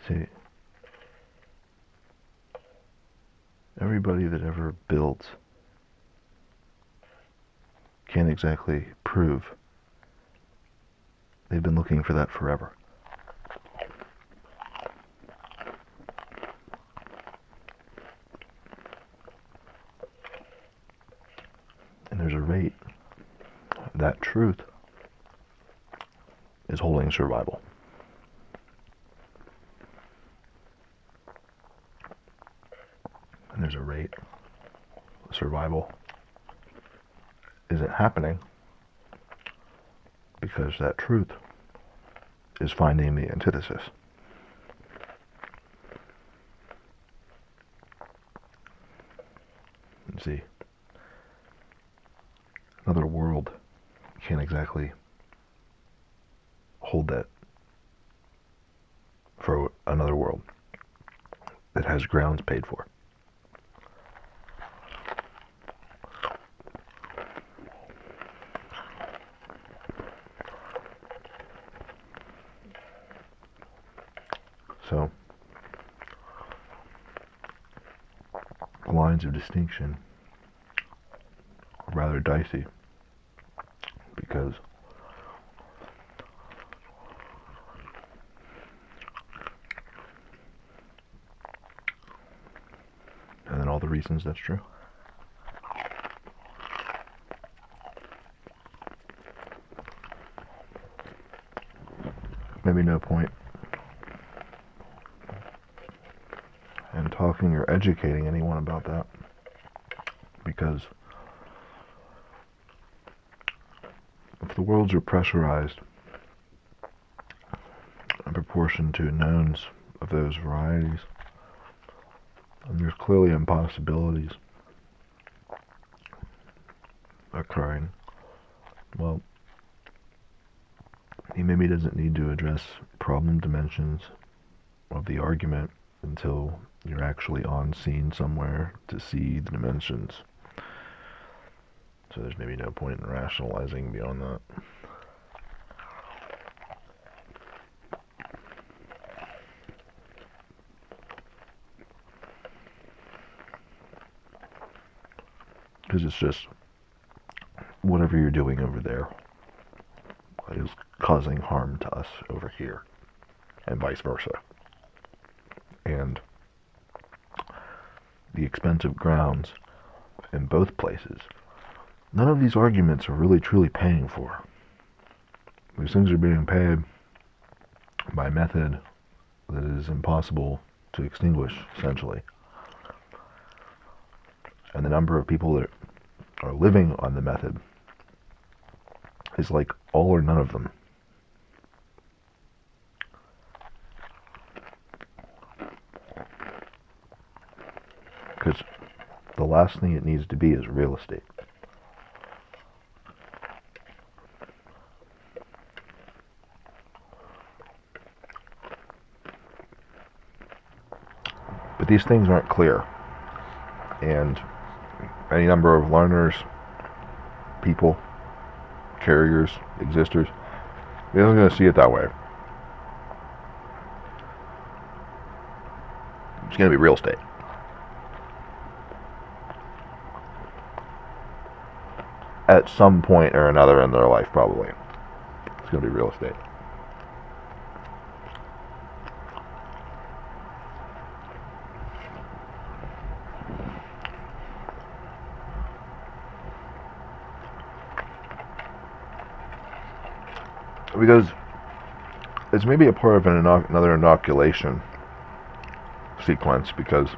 See, everybody that ever builds can't exactly prove they've been looking for that forever. And there's a rate that truth is holding survival. And there's a rate survival isn't happening because that truth is finding the antithesis. And see, another world can't exactly hold that for another world that has grounds paid for. So, the lines of distinction are rather dicey because and then all the reasons that's true. Maybe no point in talking or educating anyone about that, because if the worlds are pressurized in proportion to knowns of those varieties, and there's clearly impossibilities occurring, well, he maybe doesn't need to address problem dimensions of the argument until you're actually on scene somewhere to see the dimensions. So there's maybe no point in rationalizing beyond that. Because it's just whatever you're doing over there is causing harm to us over here, and vice versa. And the expensive grounds in both places, none of these arguments are really truly paying for. These things are being paid by a method that is impossible to extinguish, essentially. And the number of people that are living on the method is like all or none of them. Because the last thing it needs to be is real estate. But these things aren't clear. And any number of learners, people, carriers, existers, they're not going to see it that way. It's going to be real estate. At some point or another in their life, probably. It's going to be real estate. Because it's maybe a part of another inoculation sequence, because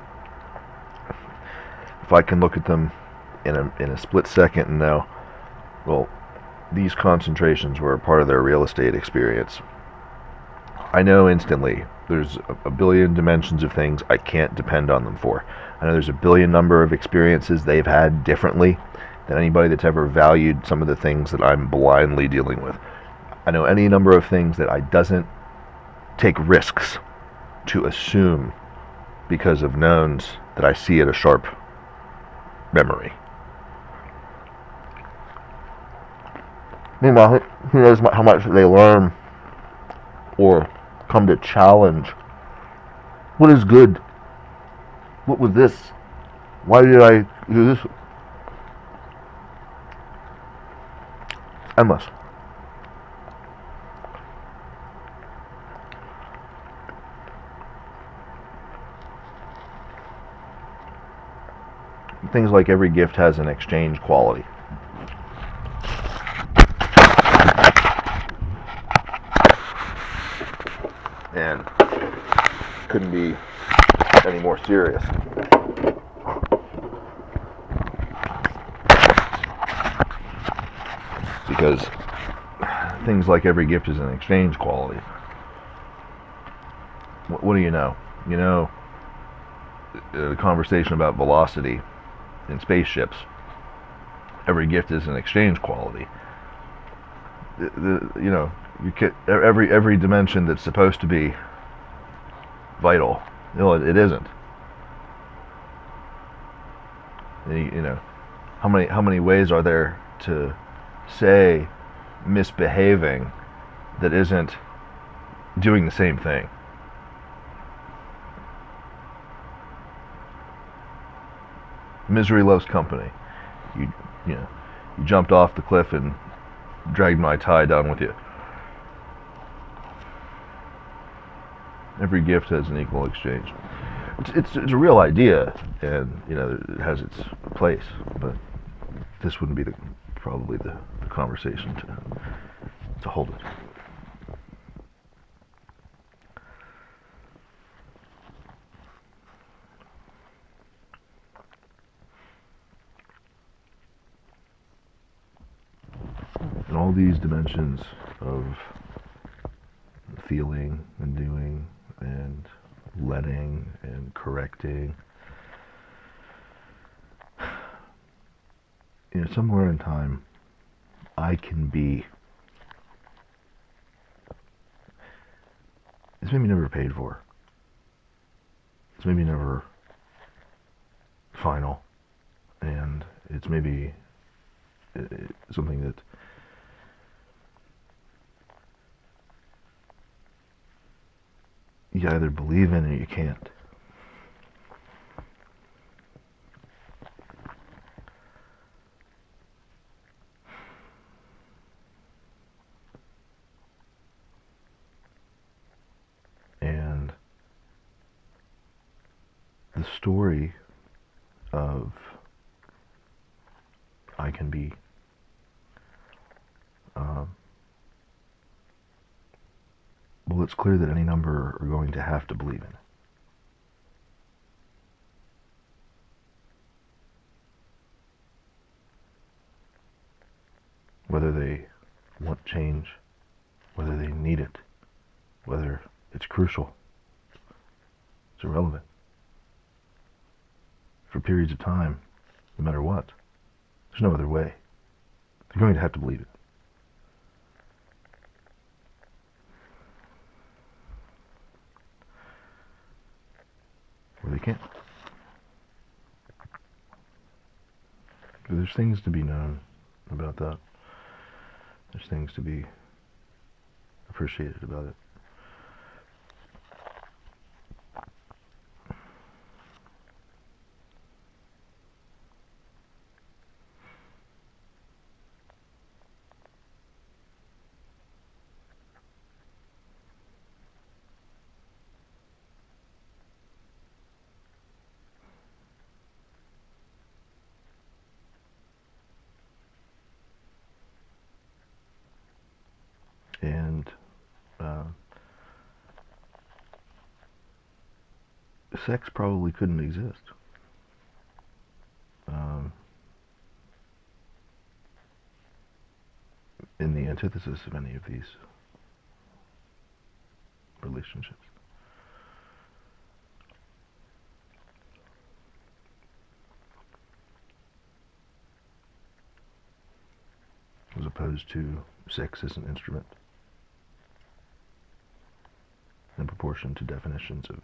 if I can look at them in a split second and know, well, these concentrations were a part of their real estate experience, I know instantly there's a billion dimensions of things I can't depend on them for. I know there's a billion number of experiences they've had differently than anybody that's ever valued some of the things that I'm blindly dealing with. I know any number of things that I doesn't take risks to assume because of knowns that I see at a sharp memory. Meanwhile, who knows how much they learn or come to challenge. What is good? What was this? Why did I do this? Endless. Things like every gift has an exchange quality. And couldn't be any more serious. Because things like every gift is an exchange quality. What do you know? You know, the conversation about velocity in spaceships. Every gift is an exchange quality. You know, every dimension that's supposed to be vital, it isn't. You know, how many ways are there to say misbehaving that isn't doing the same thing? Misery loves company. You know, you jumped off the cliff and dragged my tie down with you. Every gift has an equal exchange. It's a real idea, and you know it has its place, but this wouldn't be probably the conversation to hold it. And all these dimensions of feeling and doing and letting and correcting, you know, somewhere in time I can be, it's maybe never paid for, it's maybe never final, and it's maybe something that you either believe in or you can't. And the story of I can be well, it's clear that any number are going to have to believe in it. Whether they want change, whether they need it, whether it's crucial, it's irrelevant. For periods of time, no matter what, there's no other way. They're going to have to believe it. Or they can't. There's things to be known about that. There's things to be appreciated about it. And sex probably couldn't exist. In the antithesis of any of these relationships. As opposed to sex as an instrument in proportion to definitions of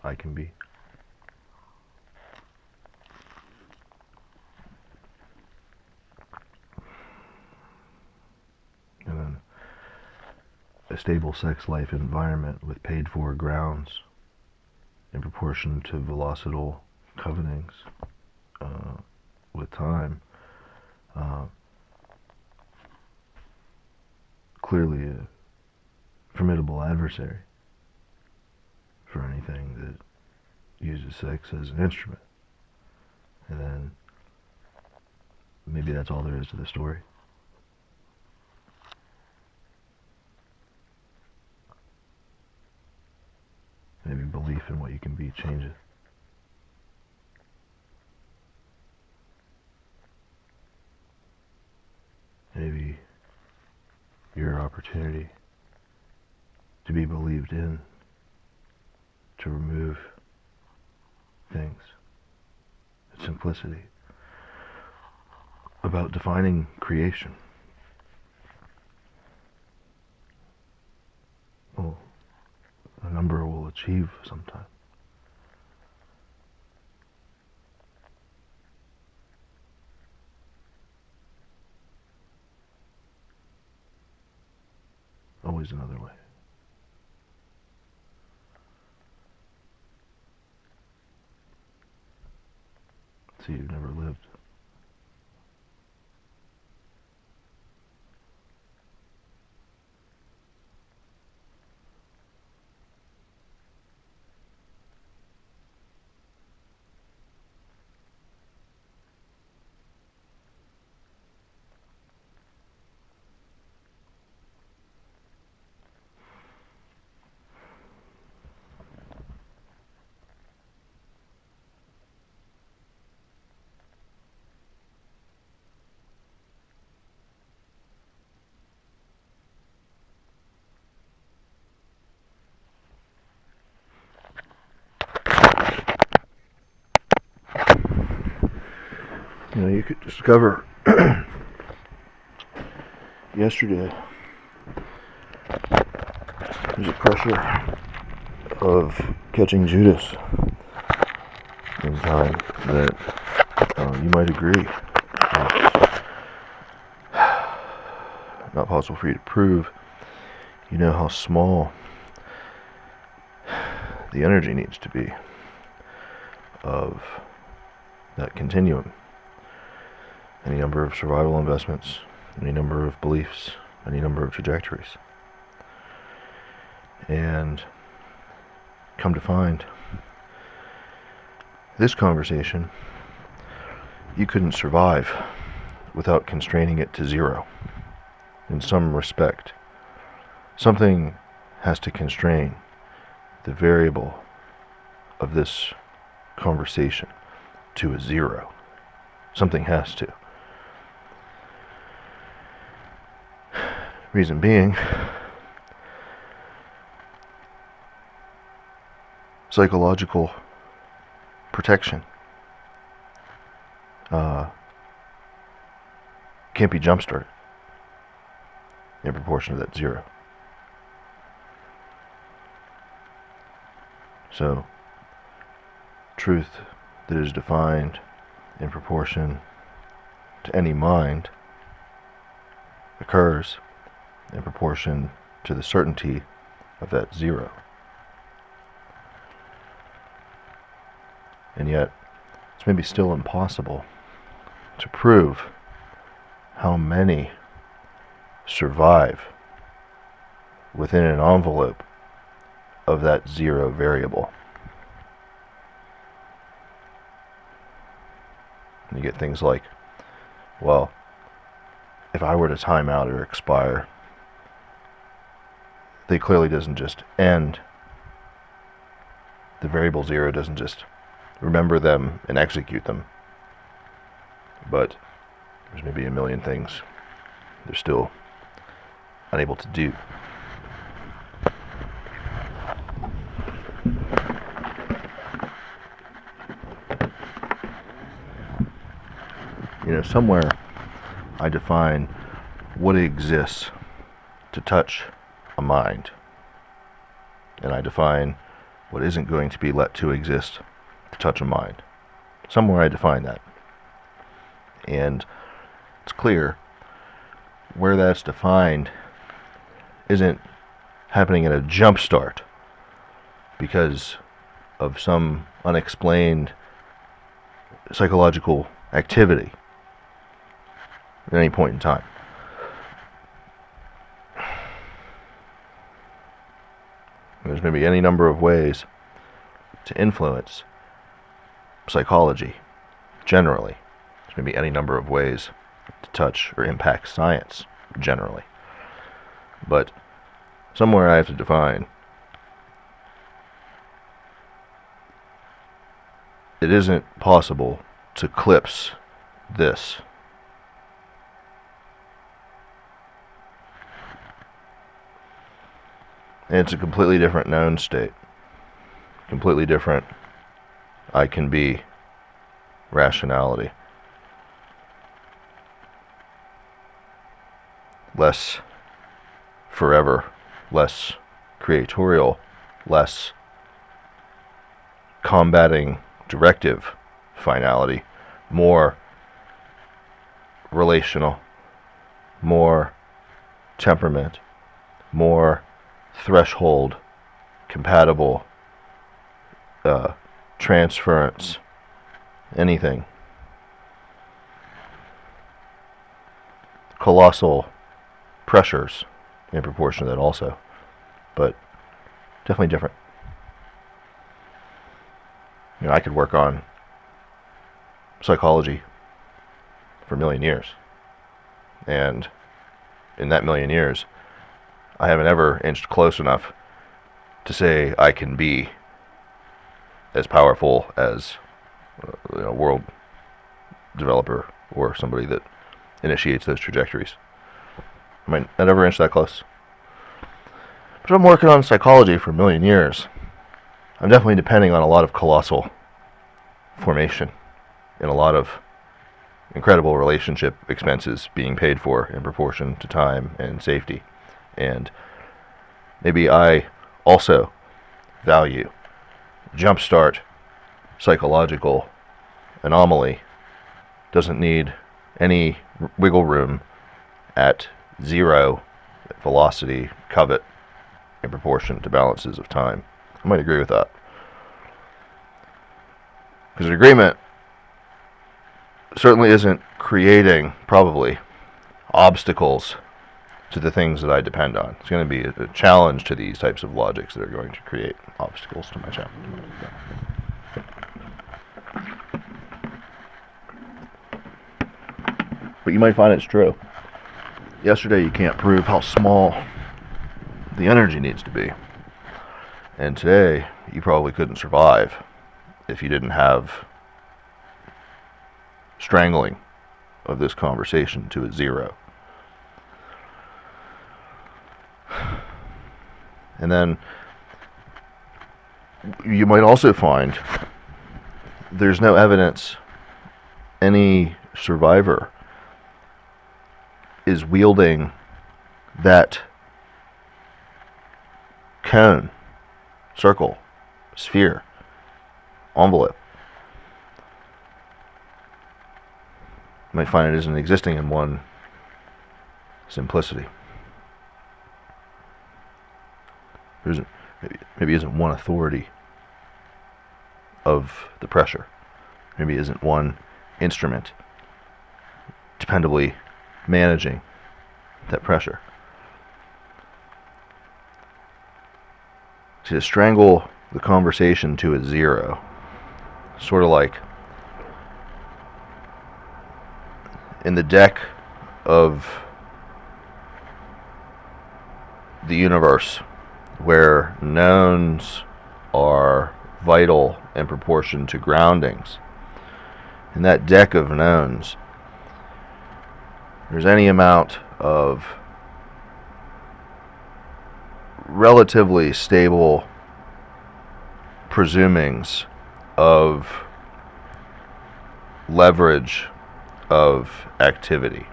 I can be. And then a stable sex life environment with paid for grounds in proportion to velocidal covenants with time. Clearly a formidable adversary for anything that uses sex as an instrument. And then maybe that's all there is to the story. Maybe belief in what you can be changes. Maybe your opportunity to be believed in, to remove things, simplicity, about defining creation. Well, a number will achieve sometime. Always another way. See, you've never lived. You know, you could discover yesterday there's a pressure of catching Judas in time that you might agree it's not possible for you to prove. You know how small the energy needs to be of that continuum. Any number of survival investments, any number of beliefs, any number of trajectories. And come to find, this conversation, you couldn't survive without constraining it to zero in some respect. Something has to constrain the variable of this conversation to a zero. Something has to. Reason being, psychological protection can't be jump-started in proportion to that zero. So, truth that is defined in proportion to any mind occurs in proportion to the certainty of that zero. And yet, it's maybe still impossible to prove how many survive within an envelope of that zero variable. You get things like, well, if I were to time out or expire, they clearly doesn't just end the variable 0 doesn't just remember them and execute them, but there's maybe a million things they're still unable to do. You know, somewhere I define what exists to touch a mind, and I define what isn't going to be let to exist to touch a mind. Somewhere I define that, and it's clear where that's defined isn't happening in a jump start because of some unexplained psychological activity at any point in time. There's maybe any number of ways to influence psychology generally. There's maybe any number of ways to touch or impact science generally. But somewhere I have to define it isn't possible to eclipse this. And it's a completely different known state. Completely different I can be rationality. Less forever, less creatorial, less combating directive finality, more relational, more temperament, more threshold compatible transference, anything. Colossal pressures in proportion to that also, but definitely different. You know, I could work on psychology for a million years, and in that million years I haven't ever inched close enough to say I can be as powerful as a world developer or somebody that initiates those trajectories. I might not ever inch that close. But I'm working on psychology for a million years. I'm definitely depending on a lot of colossal formation and a lot of incredible relationship expenses being paid for in proportion to time and safety. And maybe I also value jumpstart psychological anomaly. Doesn't need any wiggle room at 0 velocity covet in proportion to balances of time. I might agree with that. Because an agreement certainly isn't creating, probably, obstacles to the things that I depend on. It's going to be a challenge to these types of logics that are going to create obstacles to my challenge. But you might find it's true. Yesterday you can't prove how small the energy needs to be. And today you probably couldn't survive if you didn't have strangling of this conversation to a 0. And then you might also find there's no evidence any survivor is wielding that cone, circle, sphere, envelope. You might find it isn't existing in one simplicity. Maybe isn't one authority of the pressure. Maybe isn't one instrument dependably managing that pressure. To strangle the conversation to a 0, sort of like in the deck of the universe where knowns are vital in proportion to groundings. In that deck of knowns, there's any amount of relatively stable presumings of leverage of activity,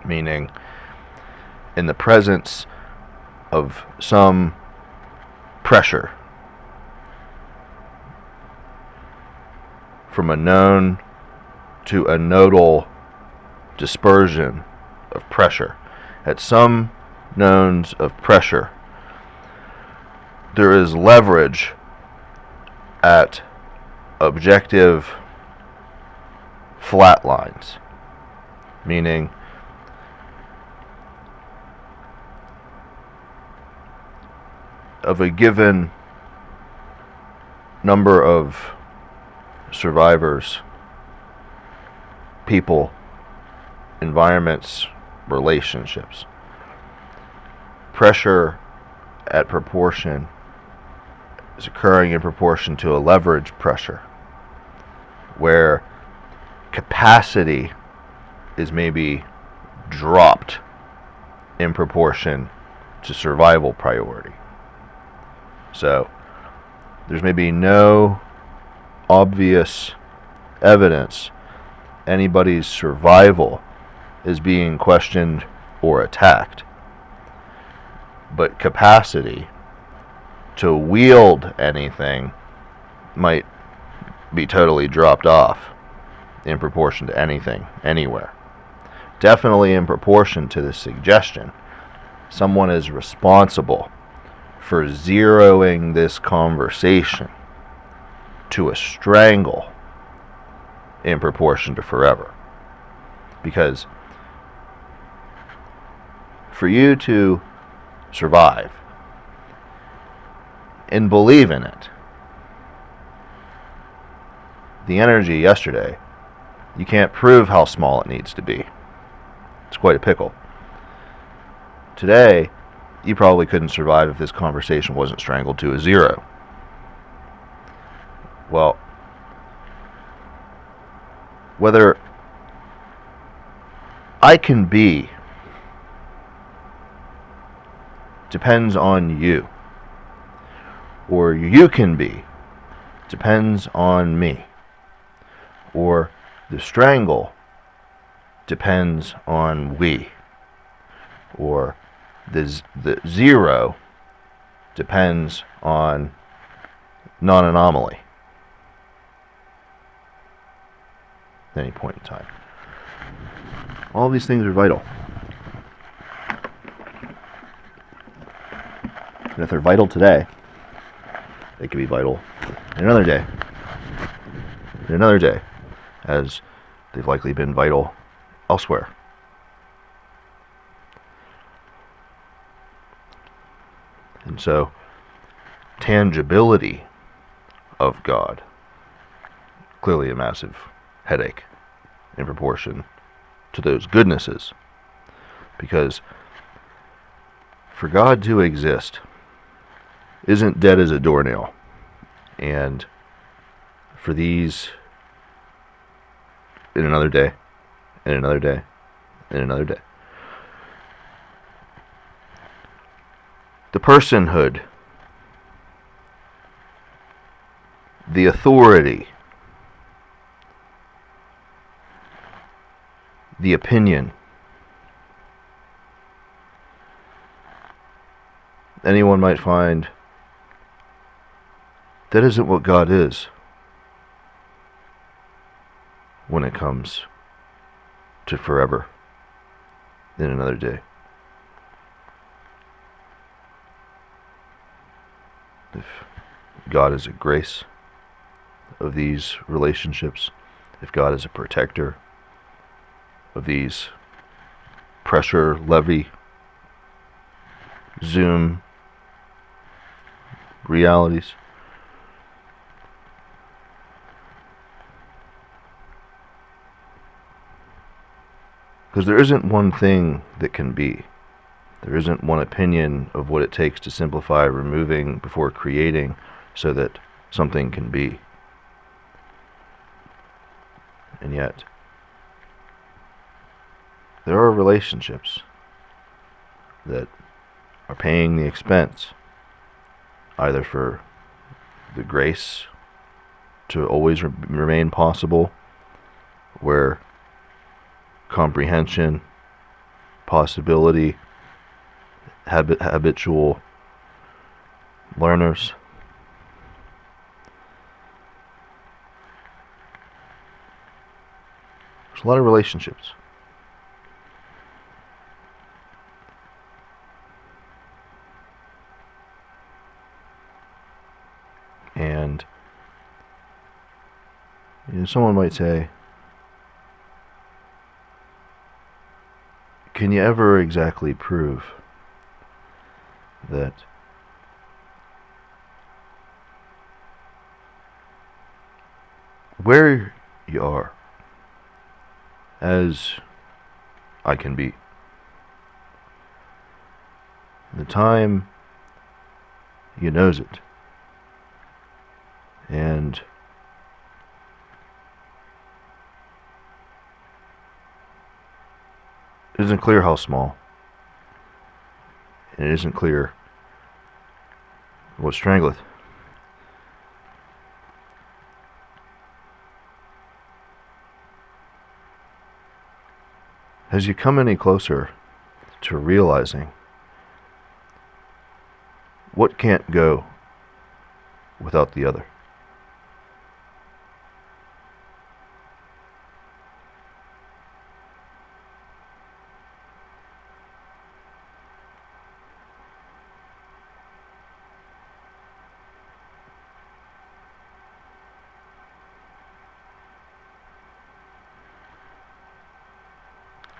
meaning in the presence of some pressure from a known to a nodal dispersion of pressure. At some knowns of pressure, there is leverage at objective flat lines, meaning of a given number of survivors, people, environments, relationships. Pressure at proportion is occurring in proportion to a leverage pressure, where capacity is maybe dropped in proportion to survival priority. So there's maybe no obvious evidence anybody's survival is being questioned or attacked, but capacity to wield anything might be totally dropped off in proportion to anything, anywhere. Definitely in proportion to the suggestion someone is responsible for zeroing this conversation to a strangle in proportion to forever. Because for you to survive and believe in it, the energy yesterday, you can't prove how small it needs to be. It's quite a pickle. Today, you probably couldn't survive if this conversation wasn't strangled to a zero. Well, whether I can be depends on you, or you can be depends on me, or the strangle depends on we, or the zero depends on non-anomaly at any point in time. All these things are vital. And if they're vital today, they can be vital in another day. In another day, as they've likely been vital elsewhere. And so, tangibility of God, clearly a massive headache in proportion to those goodnesses. Because for God to exist isn't dead as a doornail. And for these, in another day, in another day, in another day. The personhood, the authority, the opinion, anyone might find that isn't what God is when it comes to forever in another day. If God is a grace of these relationships, if God is a protector of these pressure levy Zoom realities, because there isn't one thing that can be. There isn't one opinion of what it takes to simplify removing before creating, so that something can be. And yet, there are relationships that are paying the expense, either for the grace to always remain possible, where comprehension, possibility, habitual learners. There's a lot of relationships. And someone might say, can you ever exactly prove that where you are as I can be, the time you knows it, and it isn't clear how small, and it isn't clear what strangleth. As you come any closer to realizing what can't go without the other.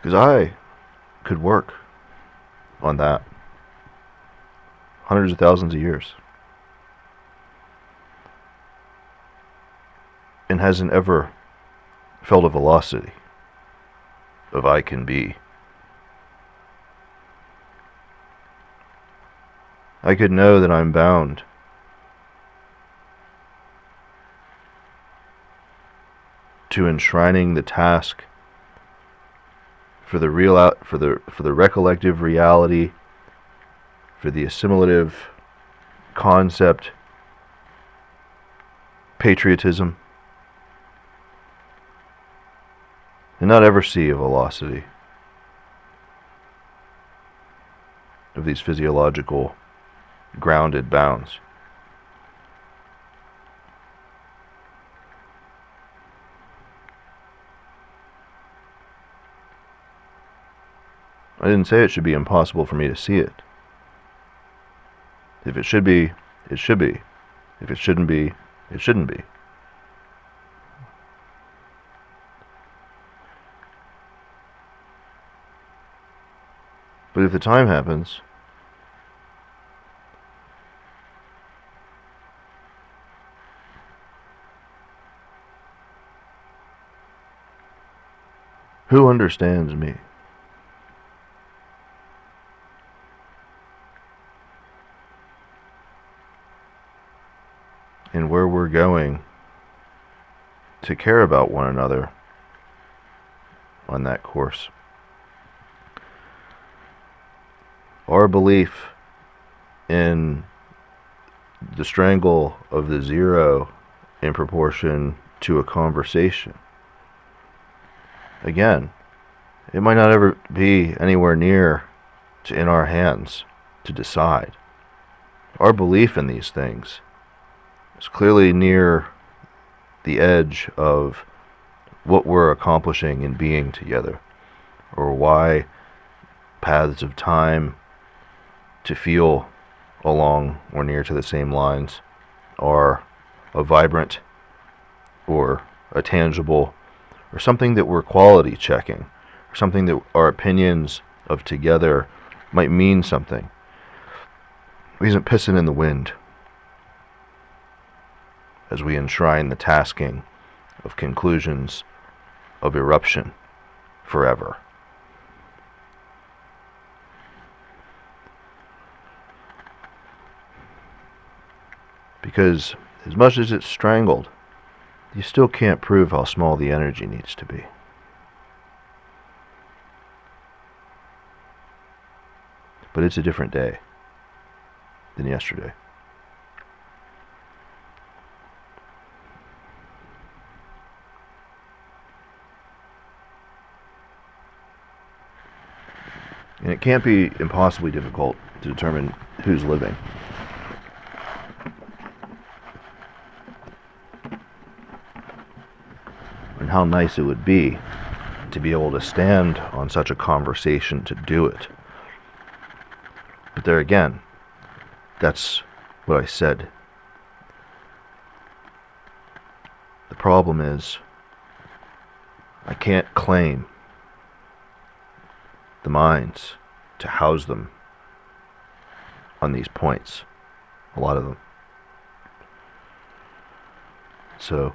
Because I could work on that hundreds of thousands of years and hasn't ever felt a velocity of I can be. I could know that I'm bound to enshrining the task for the recollective reality, for the assimilative concept, patriotism, and not ever see a velocity of these physiological grounded bounds. I didn't say it should be impossible for me to see it. If it should be, it should be. If it shouldn't be, it shouldn't be. But if the time happens, who understands me? And where we're going to care about one another on that course. Our belief in the strangle of the zero in proportion to a conversation. Again, it might not ever be anywhere near in our hands to decide. Our belief in these things is clearly near the edge of what we're accomplishing in being together, or why paths of time to feel along or near to the same lines are a vibrant or a tangible or something that we're quality checking, or something that our opinions of together might mean something. We isn't pissing in the wind as we enshrine the tasking of conclusions of eruption forever. Because as much as it's strangled, you still can't prove how small the energy needs to be. But it's a different day than yesterday. And it can't be impossibly difficult to determine who's living. And how nice it would be to be able to stand on such a conversation to do it. But there again, that's what I said. The problem is, I can't claim the minds to house them on these points, a lot of them. So,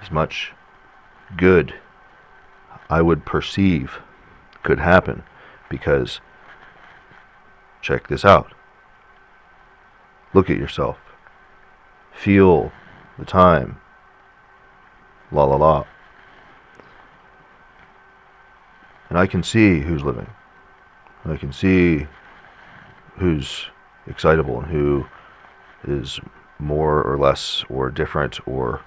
as much good I would perceive could happen, because check this out. Look at yourself. Feel the time. La la la. And I can see who's living. I can see who's excitable and who is more or less or different, or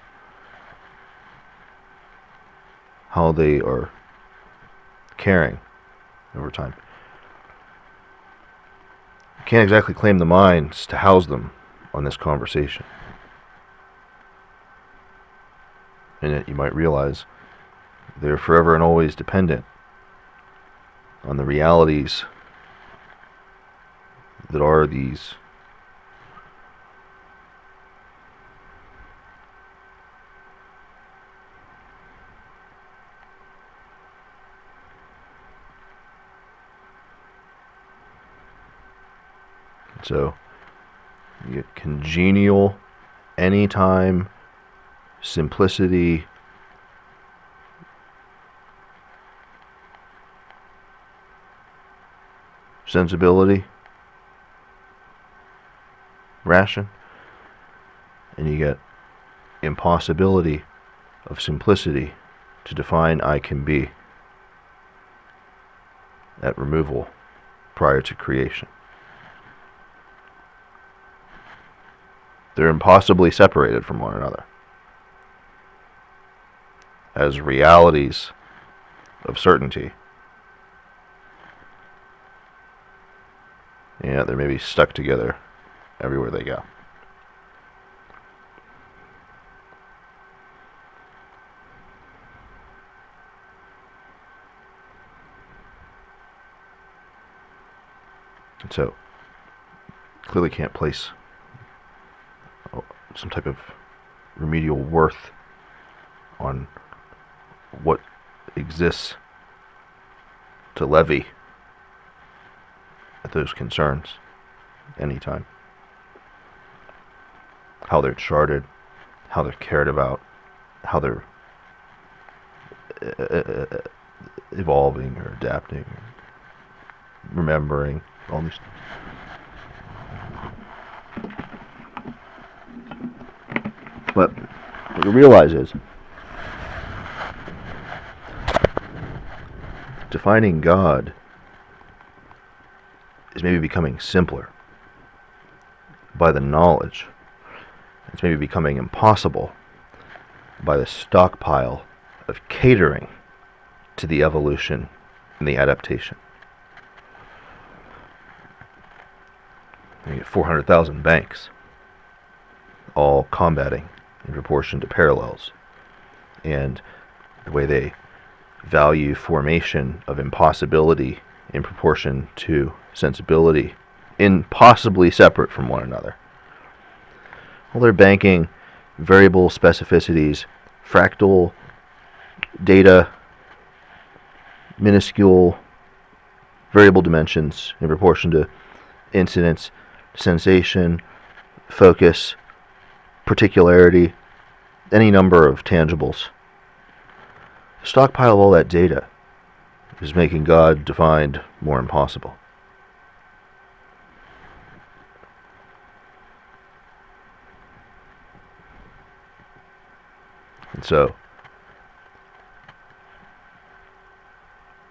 how they are caring over time. I can't exactly claim the minds to house them on this conversation. And yet you might realize they're forever and always dependent on the realities that are these So you get congenial, anytime, simplicity, sensibility, ration, and you get impossibility of simplicity to define I can be at removal prior to creation. They're impossibly separated from one another as realities of certainty. Yeah, they may be stuck together everywhere they go. And so, clearly can't place some type of remedial worth on what exists to levy at those concerns anytime. How they're charted, how they're cared about, how they're evolving or adapting, or remembering, all these things. But what you realize is, defining God is maybe becoming simpler by the knowledge. It's maybe becoming impossible by the stockpile of catering to the evolution and the adaptation. You get 400,000 banks, all combating in proportion to parallels, and the way they value formation of impossibility in proportion to sensibility, impossibly separate from one another. Well, they're banking variable specificities, fractal data, minuscule variable dimensions in proportion to incidence, sensation, focus, particularity, any number of tangibles. The stockpile of all that data is making God defined more impossible. And so,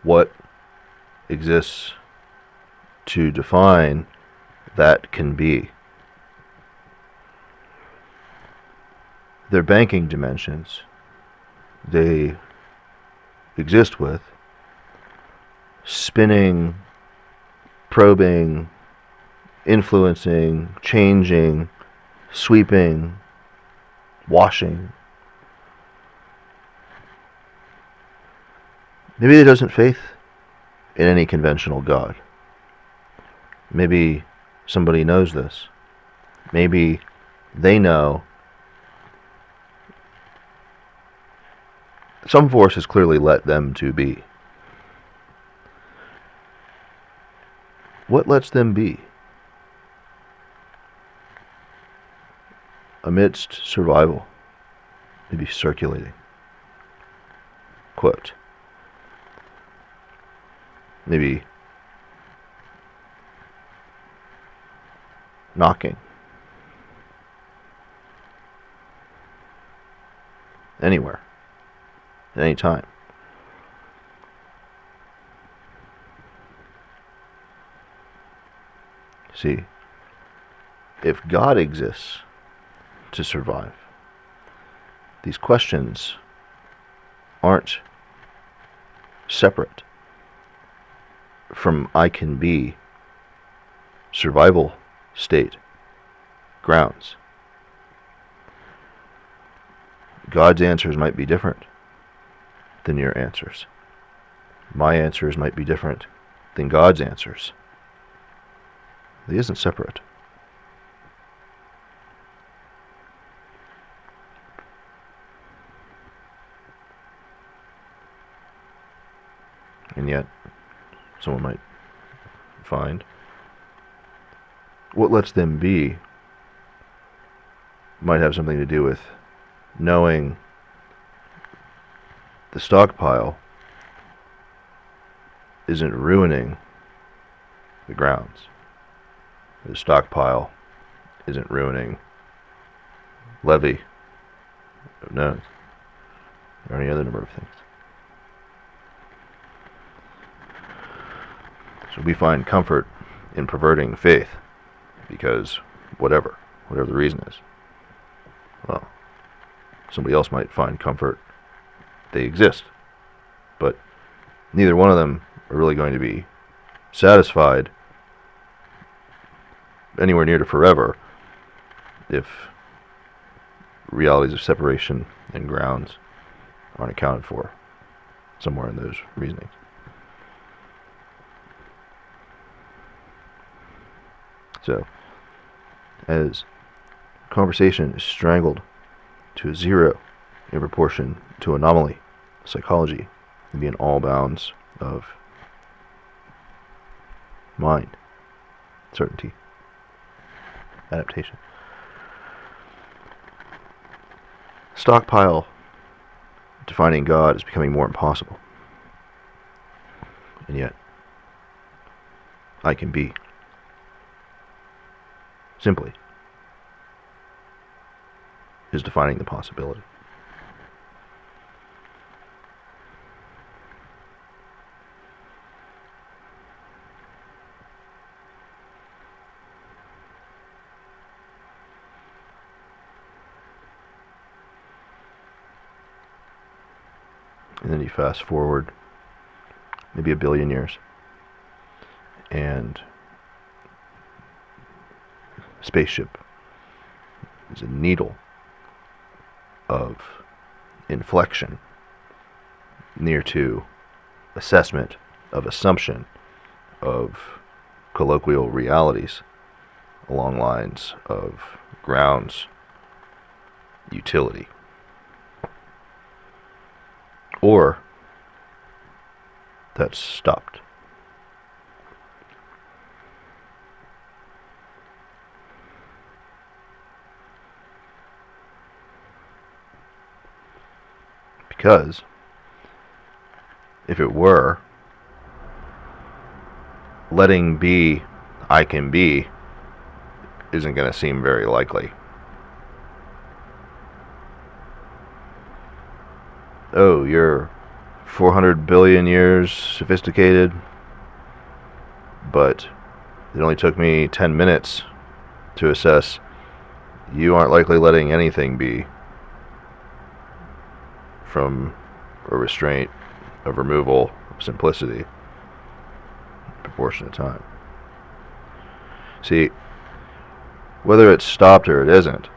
what exists to define that can be? They're banking dimensions. They exist with spinning, probing, influencing, changing, sweeping, washing. Maybe there doesn't faith in any conventional God. Maybe somebody knows this. Maybe they know some force has clearly let them to be. What lets them be? Amidst survival, maybe circulating. Quote. Maybe knocking. Anywhere. At any time. See, if God exists to survive, these questions aren't separate from I can be survival state grounds. God's answers might be different than your answers. My answers might be different than God's answers. They isn't separate. And yet, someone might find what lets them be might have something to do with knowing the stockpile isn't ruining the grounds. The stockpile isn't ruining levee of knowns or any other number of things. So we find comfort in perverting faith because whatever the reason is. Well, somebody else might find comfort. They exist. But neither one of them are really going to be satisfied anywhere near to forever if realities of separation and grounds aren't accounted for somewhere in those reasonings. So, as conversation is strangled to a zero in proportion to anomaly, psychology can be in all bounds of mind, certainty, adaptation. Stockpile defining God is becoming more impossible. And yet, I can be. Simply is defining the possibility. And then you fast forward maybe 1 billion years, and spaceship is a needle of inflection near to assessment of assumption of colloquial realities along lines of grounds utility. Or that's stopped. Because if it were, letting be I can be isn't going to seem very likely. oh, you're 400 billion years sophisticated, but it only took me 10 minutes to assess you aren't likely letting anything be from a restraint of removal of simplicity proportionate time. See, whether it's stopped or it isn't,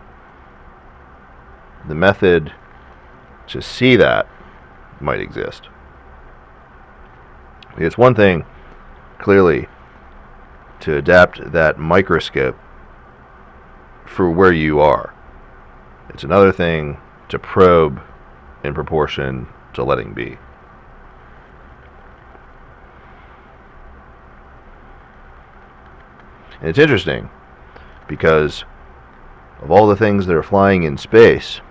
the method to see that might exist. It's one thing, clearly, to adapt that microscope for where you are. It's another thing to probe in proportion to letting be. And it's interesting because of all the things that are flying in space,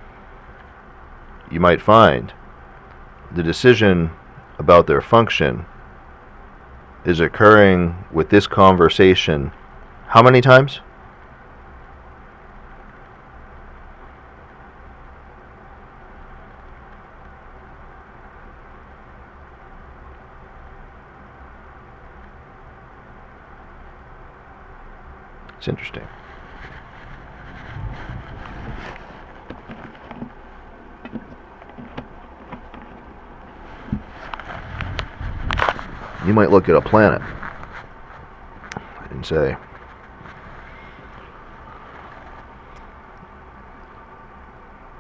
you might find the decision about their function is occurring with this conversation how many times? It's interesting. You might look at a planet and say,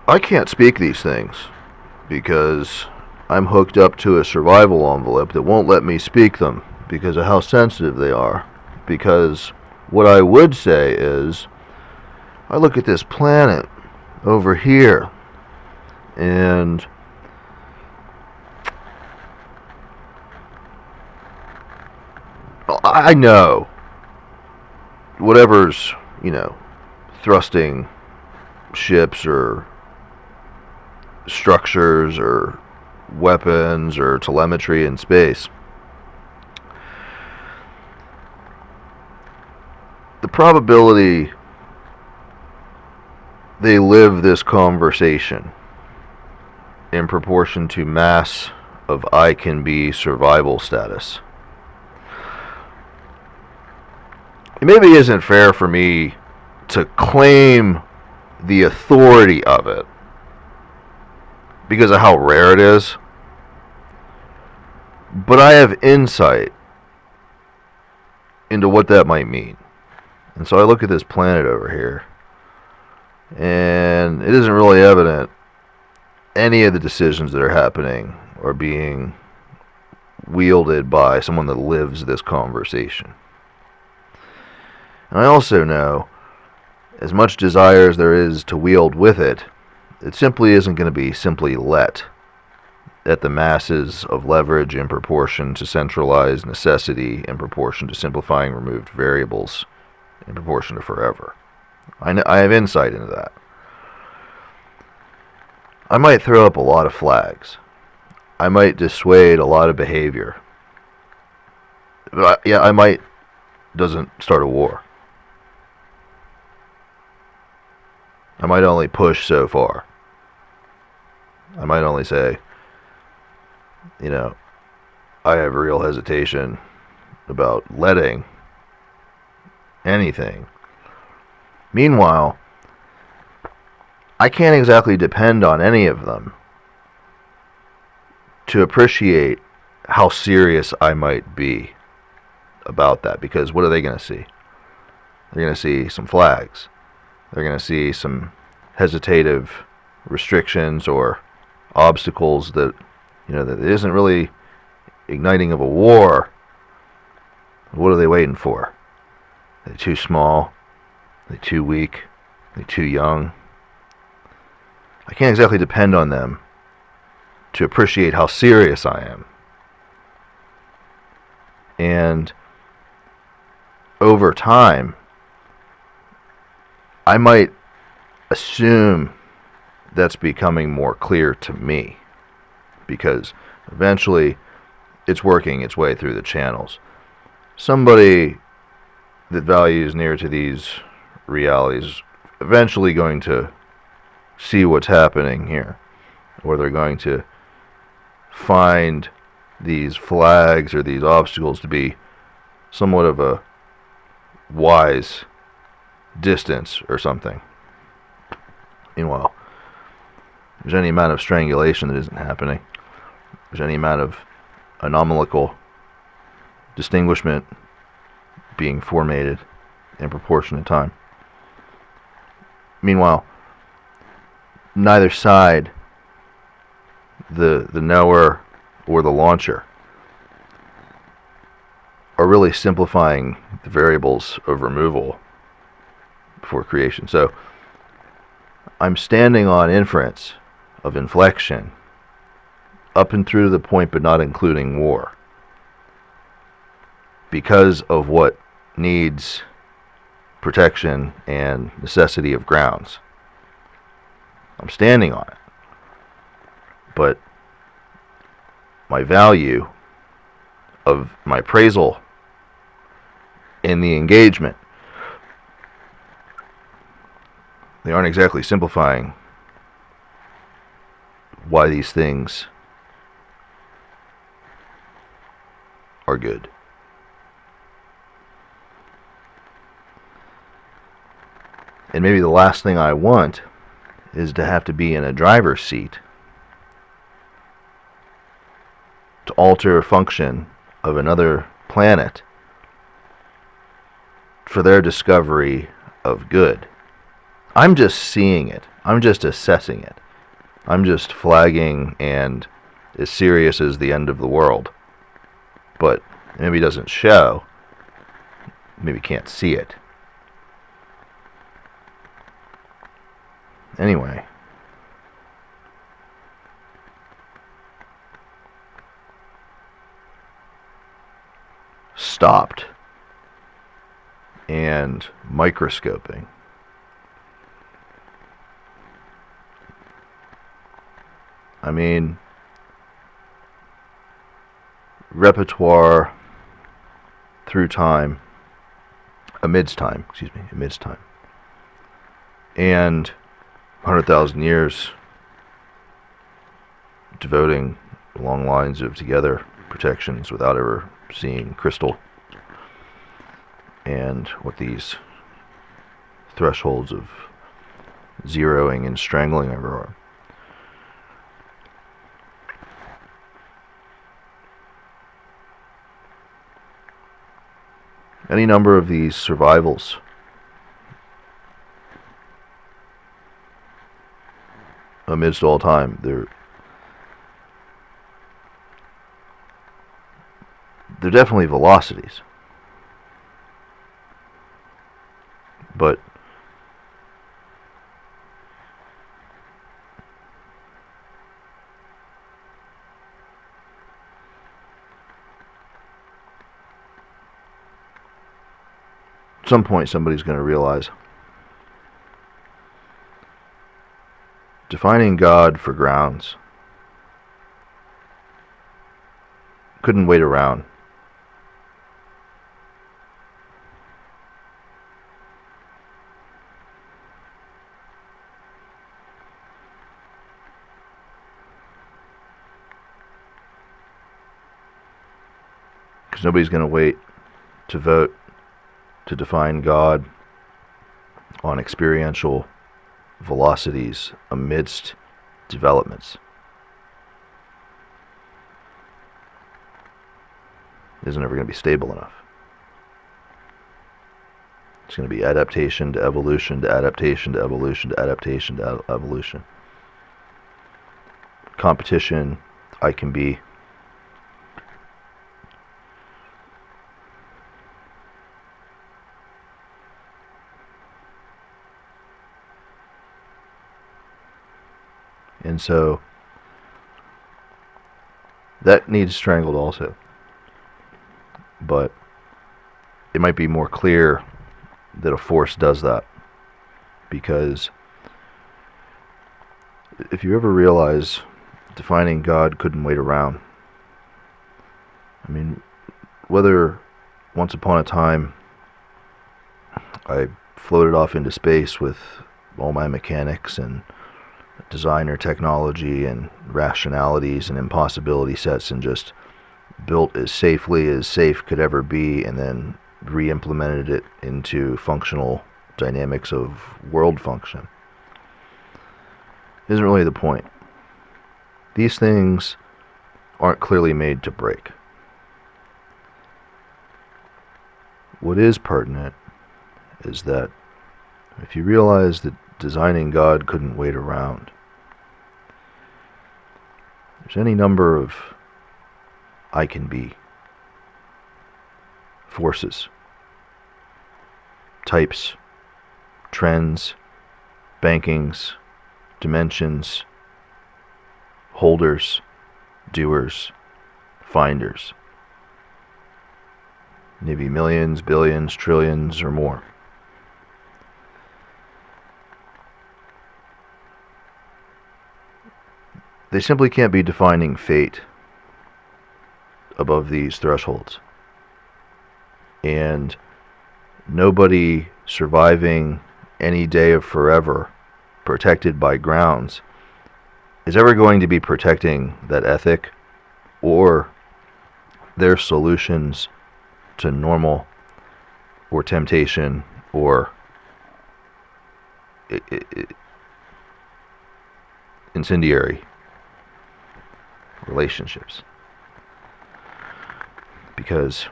I can't speak these things because I'm hooked up to a survival envelope that won't let me speak them because of how sensitive they are. Because what I would say is, I look at this planet over here and I know whatever's, thrusting ships or structures or weapons or telemetry in space, the probability they live this conversation in proportion to mass of I can be survival status. It maybe isn't fair for me to claim the authority of it because of how rare it is, but I have insight into what that might mean. And so I look at this planet over here, and it isn't really evident any of the decisions that are happening are being wielded by someone that lives this conversation. And I also know, as much desire as there is to wield with it, it simply isn't going to be simply let at the masses of leverage in proportion to centralized necessity, in proportion to simplifying removed variables, in proportion to forever. I have insight into that. I might throw up a lot of flags. I might dissuade a lot of behavior. But I might doesn't start a war. I might only push so far. I might only say, I have real hesitation about letting anything. Meanwhile, I can't exactly depend on any of them to appreciate how serious I might be about that, because what are they going to see? They're going to see some flags. They're going to see some hesitative restrictions or obstacles that, that isn't really igniting of a war. What are they waiting for? Are they too small? Are they too weak? Are they too young? I can't exactly depend on them to appreciate how serious I am. And over time, I might assume that's becoming more clear to me, because eventually it's working its way through the channels. Somebody that values near to these realities is eventually going to see what's happening here, or they're going to find these flags or these obstacles to be somewhat of a wise distance or something. Meanwhile, there's any amount of strangulation that isn't happening. There's any amount of anomalical distinguishment being formated in proportion to time. Meanwhile, neither side, the knower or the launcher, are really simplifying the variables of removal before creation. So I'm standing on inference of inflection up and through the point but not including war, because of what needs protection and necessity of grounds. I'm standing on it. But my value of my appraisal in the engagement, they aren't exactly simplifying why these things are good. And maybe the last thing I want is to have to be in a driver's seat to alter a function of another planet for their discovery of good. I'm just seeing it. I'm just assessing it. I'm just flagging and as serious as the end of the world. But maybe it doesn't show. Maybe can't see it. Anyway. Stopped and microscoping. I mean, repertoire through time, amidst time, and 100,000 years devoting long lines of together protections without ever seeing crystal, and what these thresholds of zeroing and strangling ever are. Any number of these survivals amidst all time, they're definitely velocities, but at some point somebody's going to realize defining God for grounds couldn't wait around. Because nobody's going to wait to vote to define God on experiential velocities amidst developments. It isn't ever going to be stable enough. It's going to be adaptation to evolution to adaptation to evolution to adaptation to evolution. Competition, I can be. And so that needs strangled also. But it might be more clear that a force does that. Because if you ever realize defining God couldn't wait around, I mean, whether once upon a time I floated off into space with all my mechanics and designer technology and rationalities and impossibility sets and just built as safely as safe could ever be, and then re-implemented it into functional dynamics of world function, isn't really the point. These things aren't clearly made to break. What is pertinent is that if you realize that designing God couldn't wait around, there's any number of I can be forces, types, trends, bankings, dimensions, holders, doers, finders. Maybe millions, billions, trillions, or more. They simply can't be defining fate above these thresholds. And nobody surviving any day of forever, protected by grounds, is ever going to be protecting that ethic or their solutions to normal or temptation or incendiary relationships. Because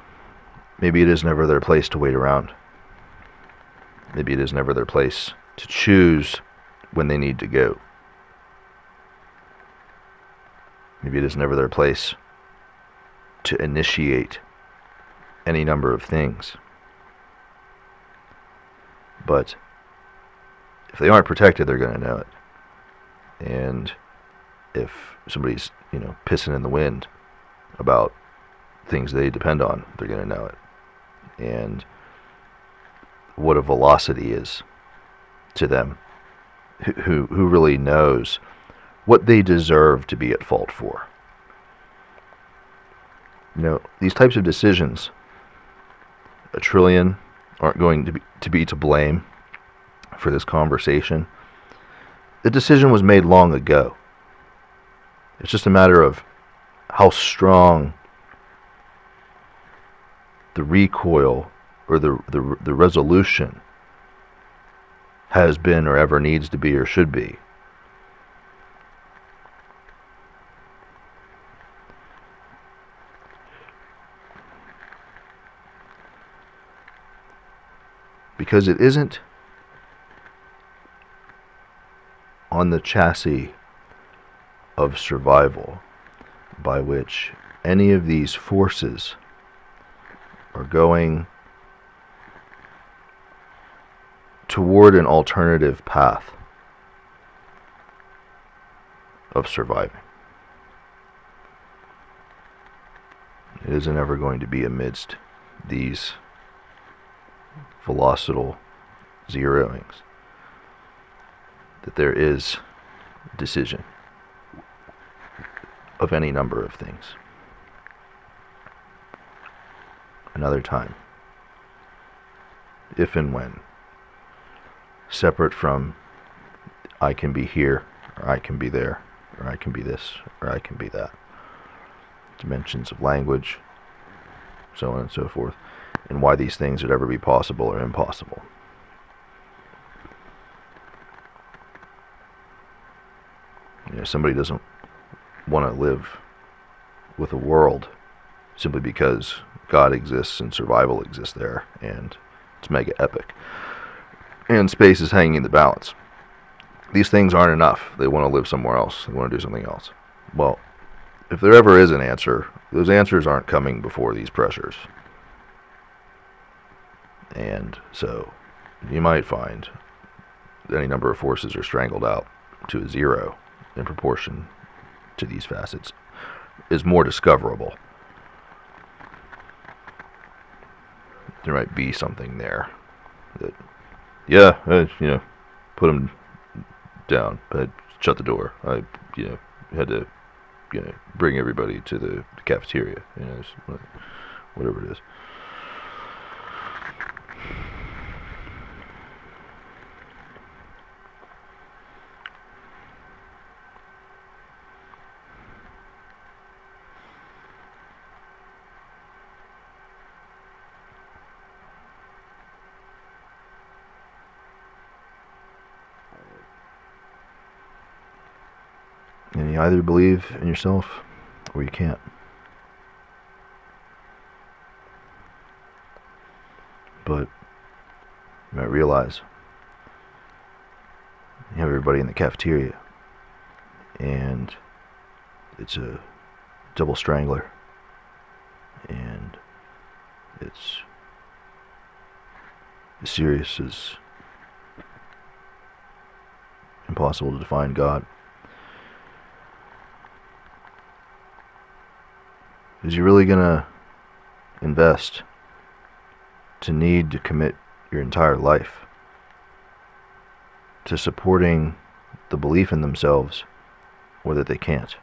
maybe it is never their place to wait around. Maybe it is never their place to choose when they need to go. Maybe it is never their place to initiate any number of things. But if they aren't protected, they're going to know it. And if somebody's, pissing in the wind about things they depend on, they're going to know it. And what a velocity is to them, who really knows what they deserve to be at fault for. These types of decisions, a trillion aren't going to be to blame for this conversation. The decision was made long ago. It's just a matter of how strong the recoil or the resolution has been or ever needs to be or should be. Because it isn't on the chassis of survival by which any of these forces are going toward an alternative path of surviving. It isn't ever going to be amidst these velocital zeroings that there is decision of any number of things. Another time, if and when, separate from I can be here, or I can be there, or I can be this, or I can be that. Dimensions of language, so on and so forth, and why these things would ever be possible or impossible. Somebody doesn't want to live with a world simply because God exists and survival exists there, and it's mega epic. And space is hanging in the balance. These things aren't enough. They want to live somewhere else. They want to do something else. Well, if there ever is an answer, those answers aren't coming before these pressures. And so you might find that any number of forces are strangled out to a zero in proportion to these facets is more discoverable. There might be something there that, put them down. I shut the door. I, had to, bring everybody to the cafeteria. Whatever it is. You either believe in yourself or you can't. But you might realize you have everybody in the cafeteria and it's a double strangler and it's as serious as impossible to define God. Is you really gonna invest to need to commit your entire life to supporting the belief in themselves or that they can't?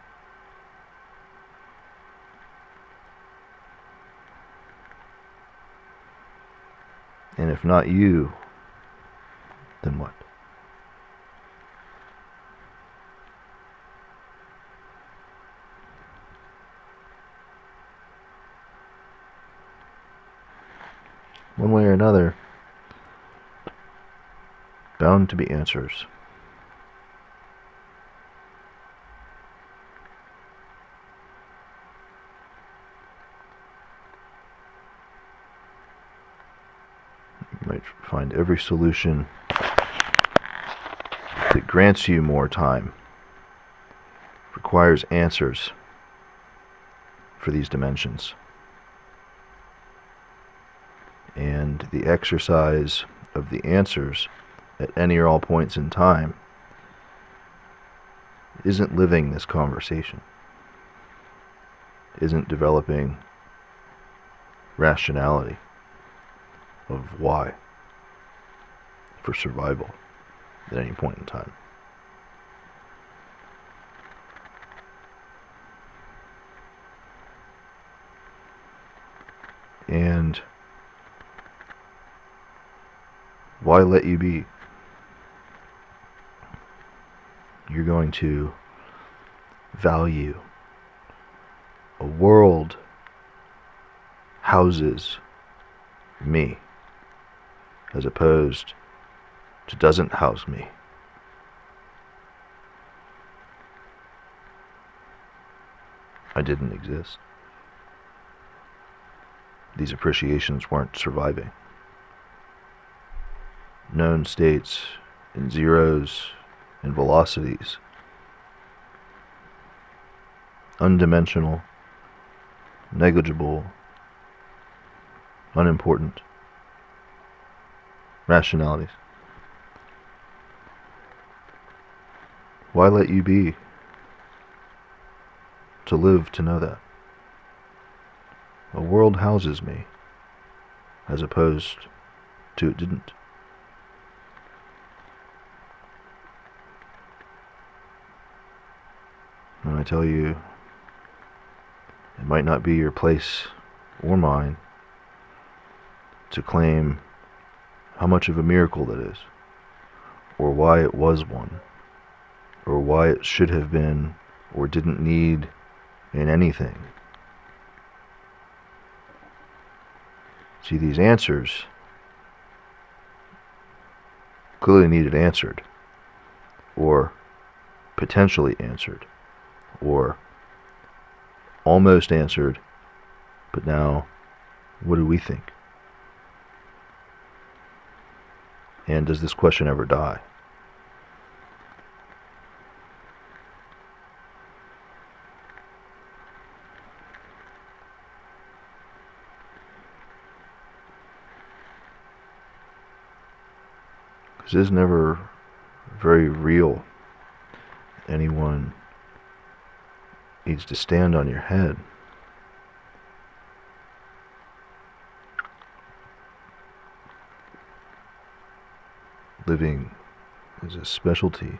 And if not you, then what? One way or another, bound to be answers. You might find every solution that grants you more time requires answers for these dimensions. And the exercise of the answers at any or all points in time isn't living this conversation, isn't developing rationality of why for survival at any point in time. And why let you be? You're going to value a world houses me as opposed to doesn't house me. I didn't exist. These appreciations weren't surviving. Known states in zeros and velocities, undimensional, negligible, unimportant rationalities. Why let you be to live to know that? A world houses me as opposed to it didn't. When I tell you it might not be your place or mine to claim how much of a miracle that is, or why it was one, or why it should have been or didn't need in anything. See, these answers clearly needed answered, or potentially answered, or almost answered, but now what do we think? And does this question ever die? Because it is never very real. Anyone needs to stand on your head. Living is a specialty.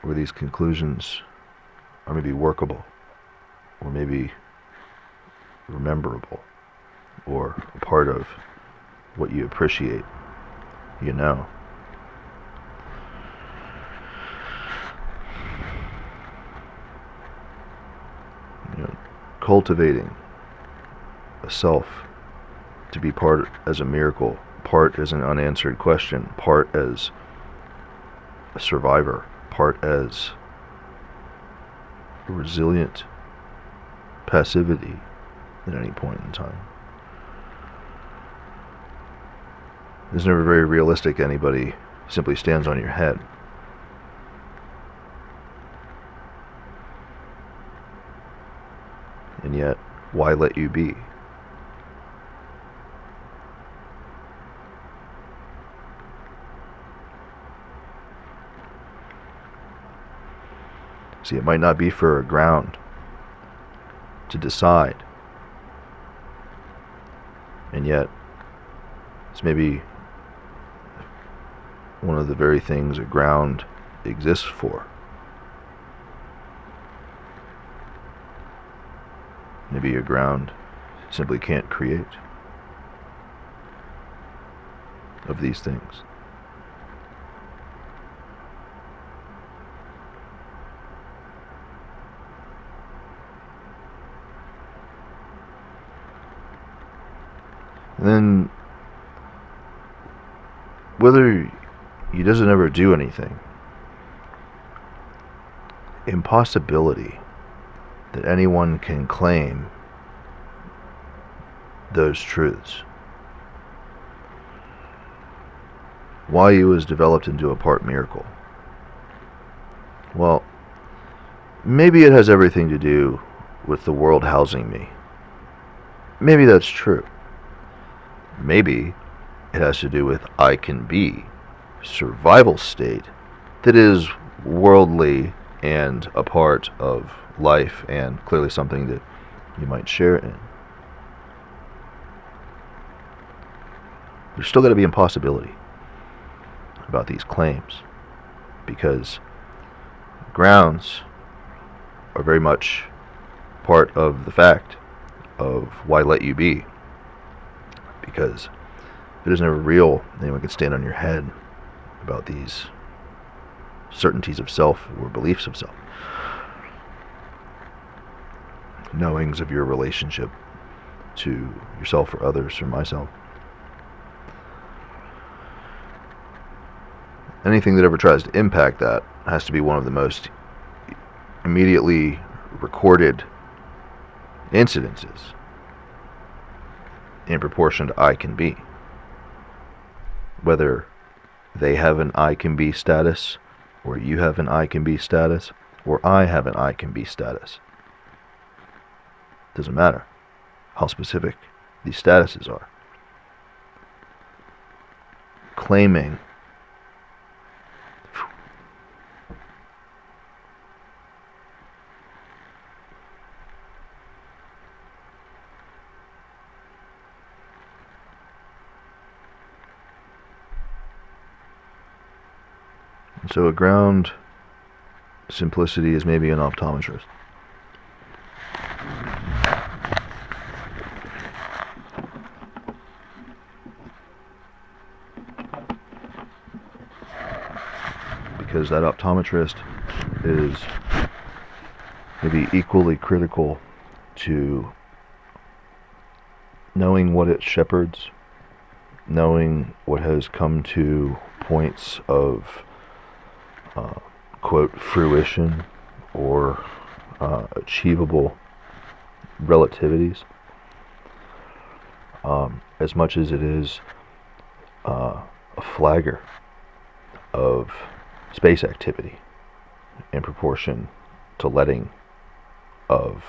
Where these conclusions are maybe workable, or maybe rememberable, or a part of what you appreciate, you know. Cultivating a self to be part as a miracle, part as an unanswered question, part as a survivor, part as a resilient passivity at any point in time. It's never very realistic anybody simply stands on your head. And yet, why let you be? See, it might not be for a ground to decide, and yet it's maybe one of the very things a ground exists for. Maybe a ground simply can't create of these things. And then, whether he doesn't ever do anything, impossibility that anyone can claim those truths. YEh was developed into a part miracle. Well, maybe it has everything to do with the world housing me. Maybe that's true. Maybe it has to do with I can be survival state that is worldly and a part of life, and clearly something that you might share in. There's still got to be impossibility about these claims, because grounds are very much part of the fact of why let you be. Because if it is never real, anyone can stand on your head about these certainties of self or beliefs of self. Knowings of your relationship to yourself or others or myself. Anything that ever tries to impact that has to be one of the most immediately recorded incidences in proportion to I can be. Whether they have an I can be status, or you have an I can be status, or I have an I can be status. Doesn't matter how specific these statuses are. Claiming so a ground simplicity is maybe an optometrist. Because that optometrist is maybe equally critical to knowing what it shepherds, knowing what has come to points of quote fruition or achievable relativities, as much as it is a flagger of space activity in proportion to letting of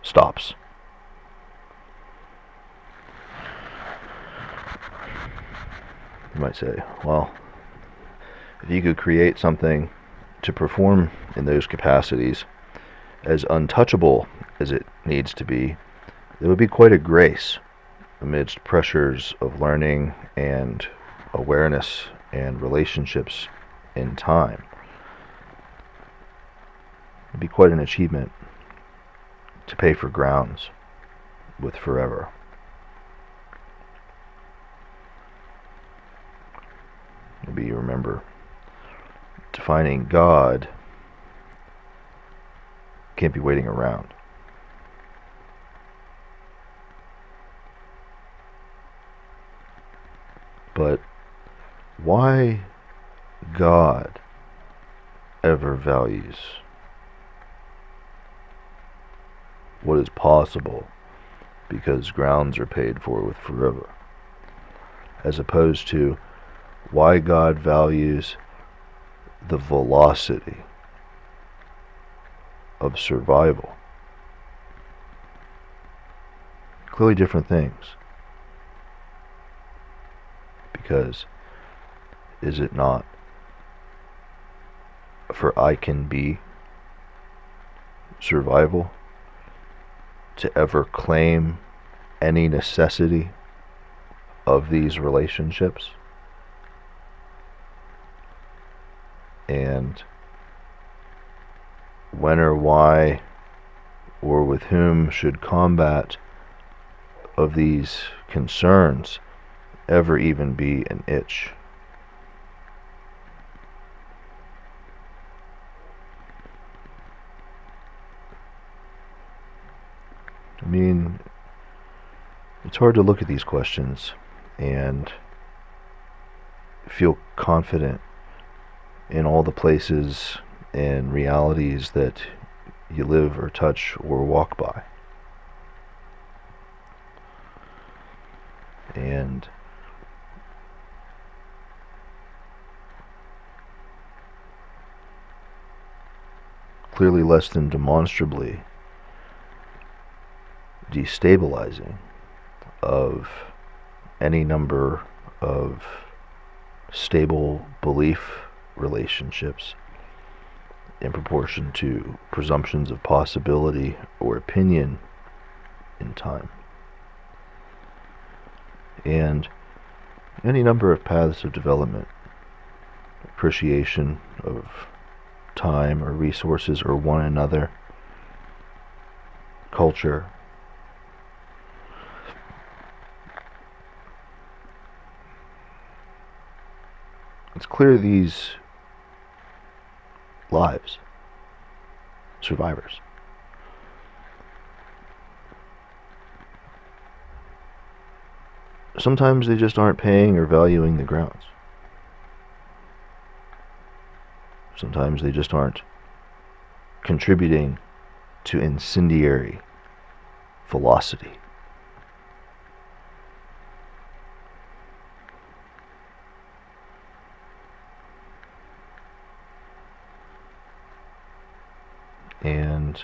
stops. You might say, well, if you could create something to perform in those capacities as untouchable as it needs to be, it would be quite a grace amidst pressures of learning and awareness and relationships in time. It'd be quite an achievement to pay for grounds with forever. Maybe you remember defining God can't be waiting around. But why God ever values what is possible because grounds are paid for with forever, as opposed to why God values the velocity of survival. Clearly different things. Because is it not for I can be survival to ever claim any necessity of these relationships? And when or why or with whom should combat of these concerns ever even be an itch? I mean, it's hard to look at these questions and feel confident in all the places and realities that you live or touch or walk by. And clearly less than demonstrably destabilizing of any number of stable belief relationships in proportion to presumptions of possibility or opinion in time. And any number of paths of development, appreciation of time or resources or one another, culture. It's clear these lives, survivors, sometimes they just aren't paying or valuing the grounds. Sometimes they just aren't contributing to incendiary velocity. And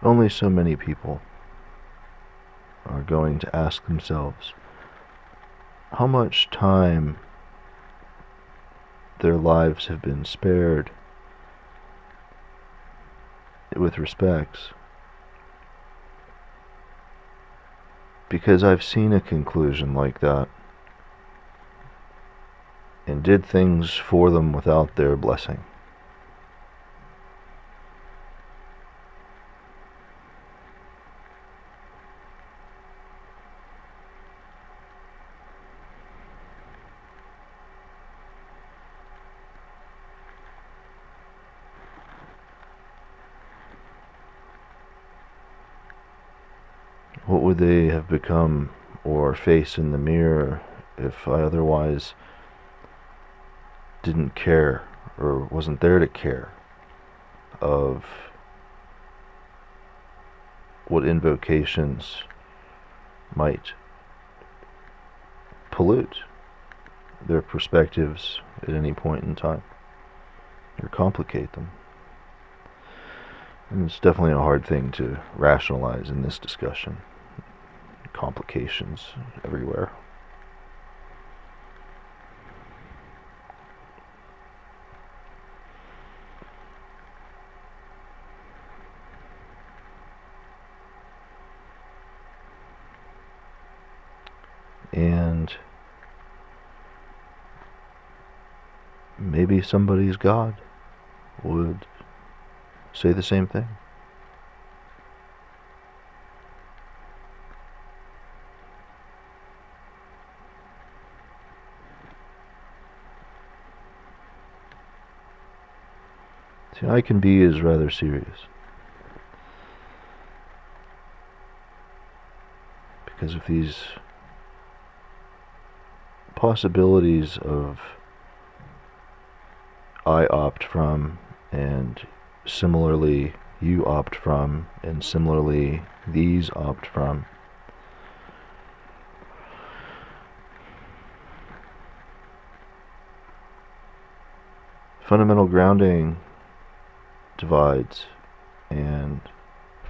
only so many people are going to ask themselves how much time their lives have been spared with respects, because I've seen a conclusion like that and did things for them without their blessing. What would they have become or face in the mirror if I otherwise didn't care or wasn't there to care of what invocations might pollute their perspectives at any point in time or complicate them? And it's definitely a hard thing to rationalize in this discussion. Complications everywhere. And maybe somebody's God would say the same thing. See, I can be is rather serious. Because of these possibilities of I opt from, and similarly you opt from, and similarly these opt from, fundamental grounding divides and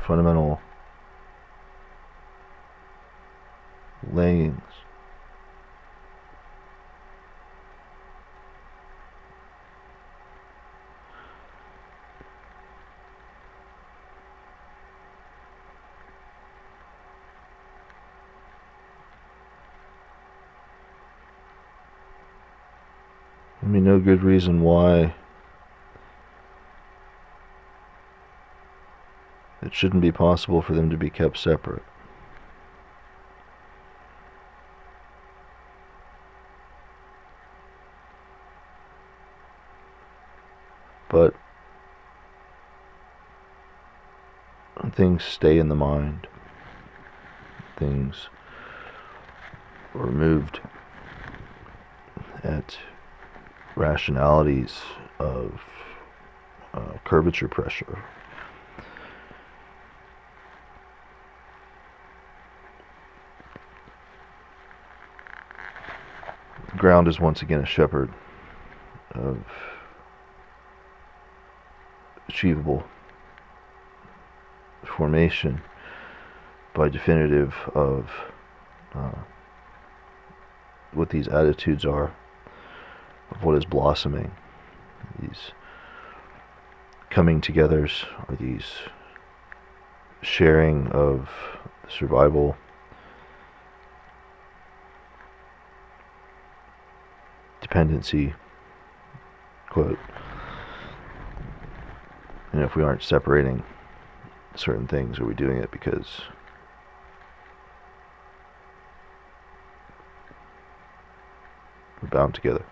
fundamental layings I mean, no good reason why it shouldn't be possible for them to be kept separate. But things stay in the mind. Things are removed at rationalities of curvature pressure. The ground is once again a shepherd of achievable formation by definitive of what these attitudes are, of what is blossoming, these coming togethers, or these sharing of survival, dependency, quote. And if we aren't separating certain things, are we doing it because we're bound together?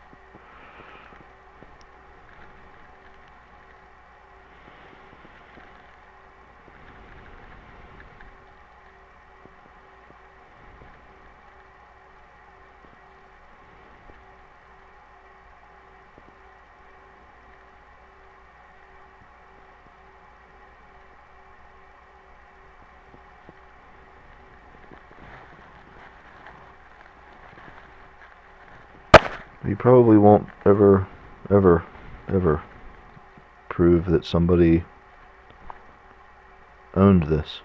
You probably won't ever prove that somebody owned this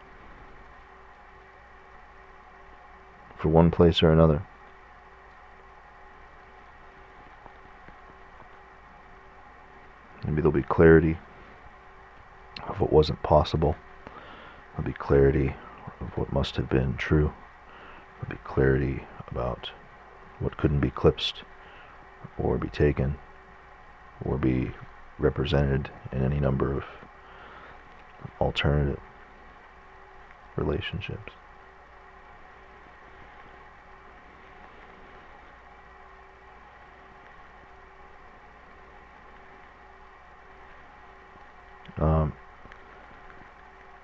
for one place or another. Maybe there'll be clarity of what wasn't possible. There'll be clarity of what must have been true. There'll be clarity about what couldn't be eclipsed, or be taken, or be represented in any number of alternative relationships.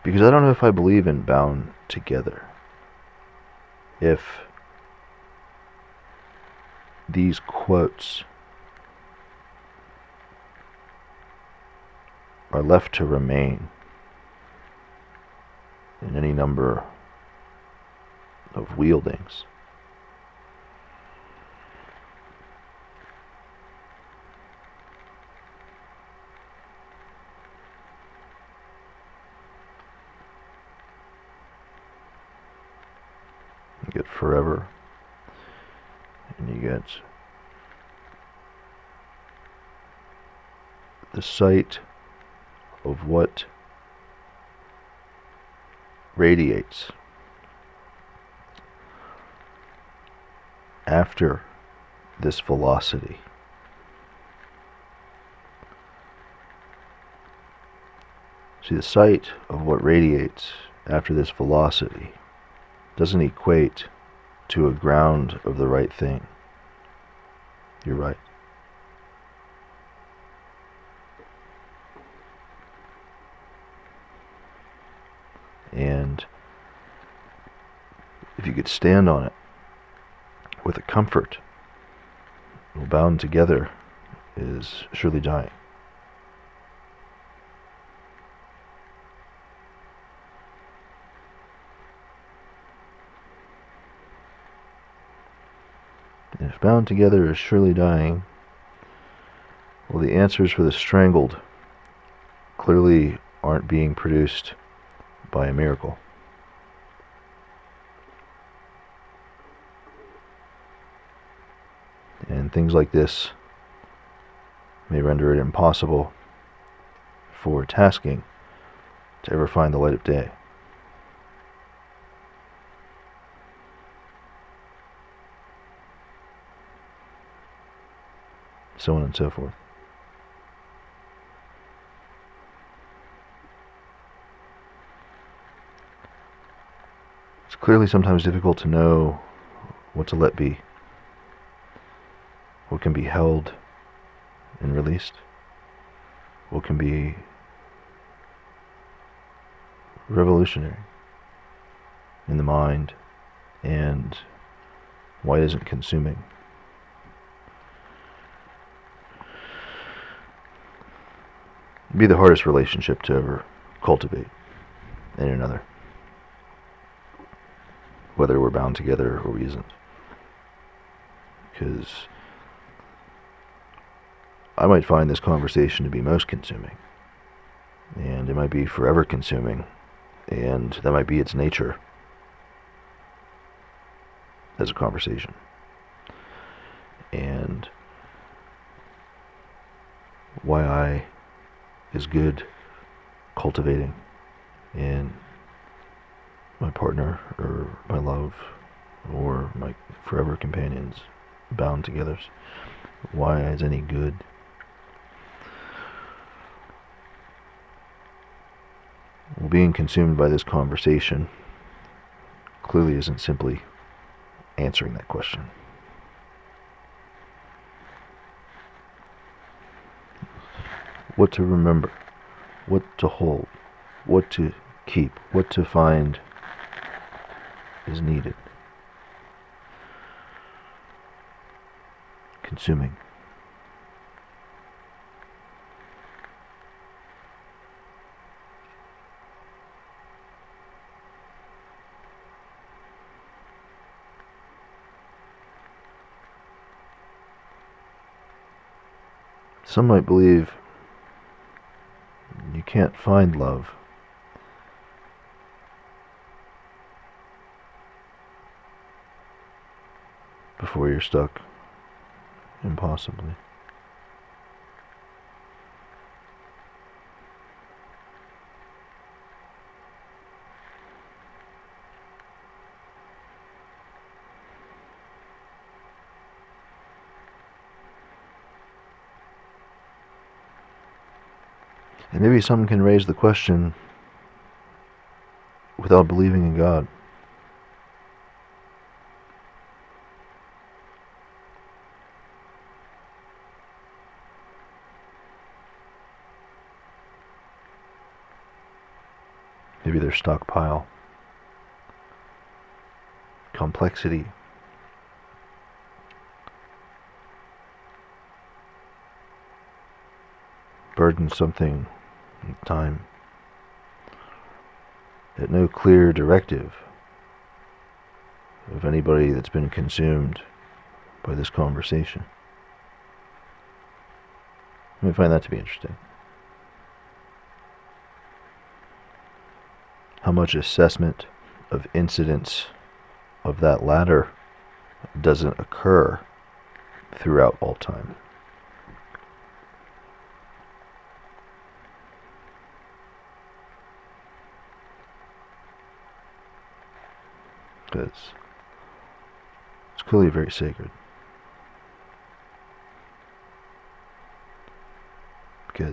Because I don't know if I believe in bound together. If these quotes are left to remain in any number of wieldings, you get forever, and you get the sight of what radiates after this velocity. See, the sight of what radiates after this velocity doesn't equate to a ground of the right thing. You're right. And if you could stand on it with a comfort, well, bound together is surely dying. And if bound together is surely dying, well, the answers for the strangled clearly aren't being produced by a miracle. And things like this may render it impossible for tasking to ever find the light of day. So on and so forth. It's clearly sometimes difficult to know what to let be, what can be held and released, what can be revolutionary in the mind, and why it isn't consuming. It'd be the hardest relationship to ever cultivate in another, whether we're bound together or we isn't. Because I might find this conversation to be most consuming, and it might be forever consuming, and that might be its nature as a conversation. And YEh is good cultivating in my partner or my love or my forever companions bound together. YEh is any good. Well, being consumed by this conversation clearly isn't simply answering that question. What to remember, what to hold, what to keep, what to find is needed. Consuming. Some might believe you can't find love before you're stuck impossibly. And maybe some can raise the question without believing in God. Maybe their stockpile, complexity, burden something in time, that no clear directive of anybody that's been consumed by this conversation. I find that to be interesting. How much assessment of incidents of that latter doesn't occur throughout all time. Because it's clearly very sacred. Because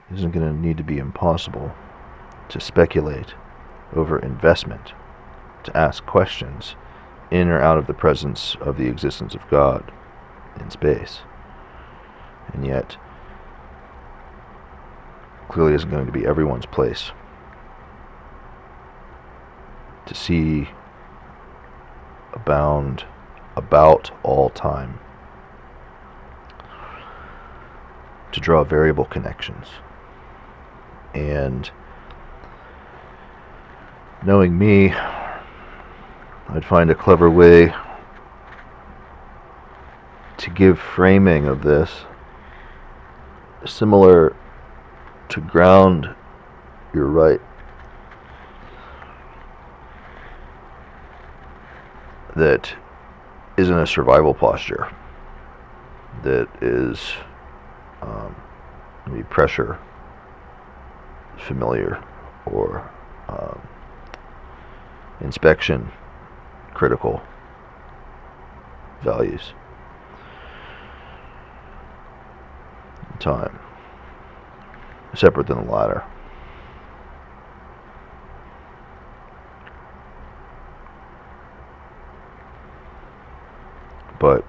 it isn't going to need to be impossible to speculate over investment, to ask questions in or out of the presence of the existence of God in space. And yet, clearly isn't going to be everyone's place to see abound about all time, to draw variable connections. And knowing me, I'd find a clever way to give framing of this similar to ground your right. That isn't a survival posture, that is maybe pressure familiar, or inspection critical values. Time separate than the latter. But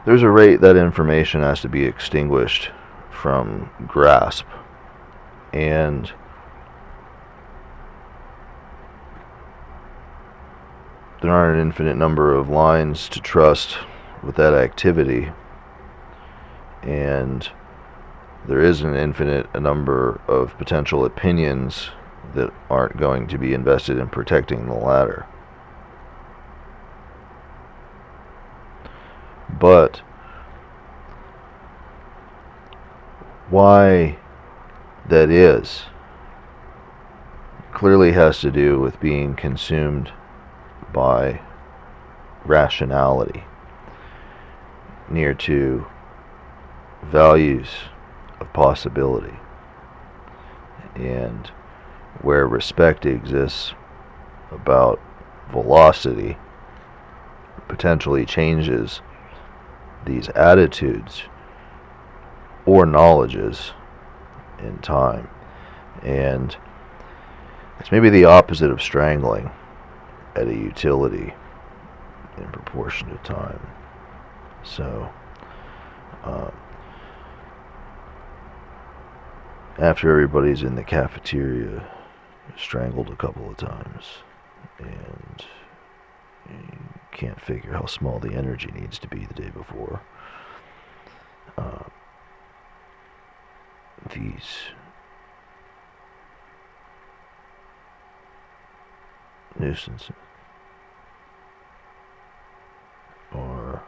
there's a rate that information has to be extinguished from grasp, and there aren't an infinite number of lines to trust with that activity, and there is an infinite number of potential opinions that aren't going to be invested in protecting the latter. But why that is clearly has to do with being consumed by rationality, near to values of possibility, and where respect exists about velocity, potentially changes these attitudes or knowledges in time. And it's maybe the opposite of strangling at a utility in proportion to time. So after everybody's in the cafeteria, strangled a couple of times, and you can't figure how small the energy needs to be the day before, these nuisances are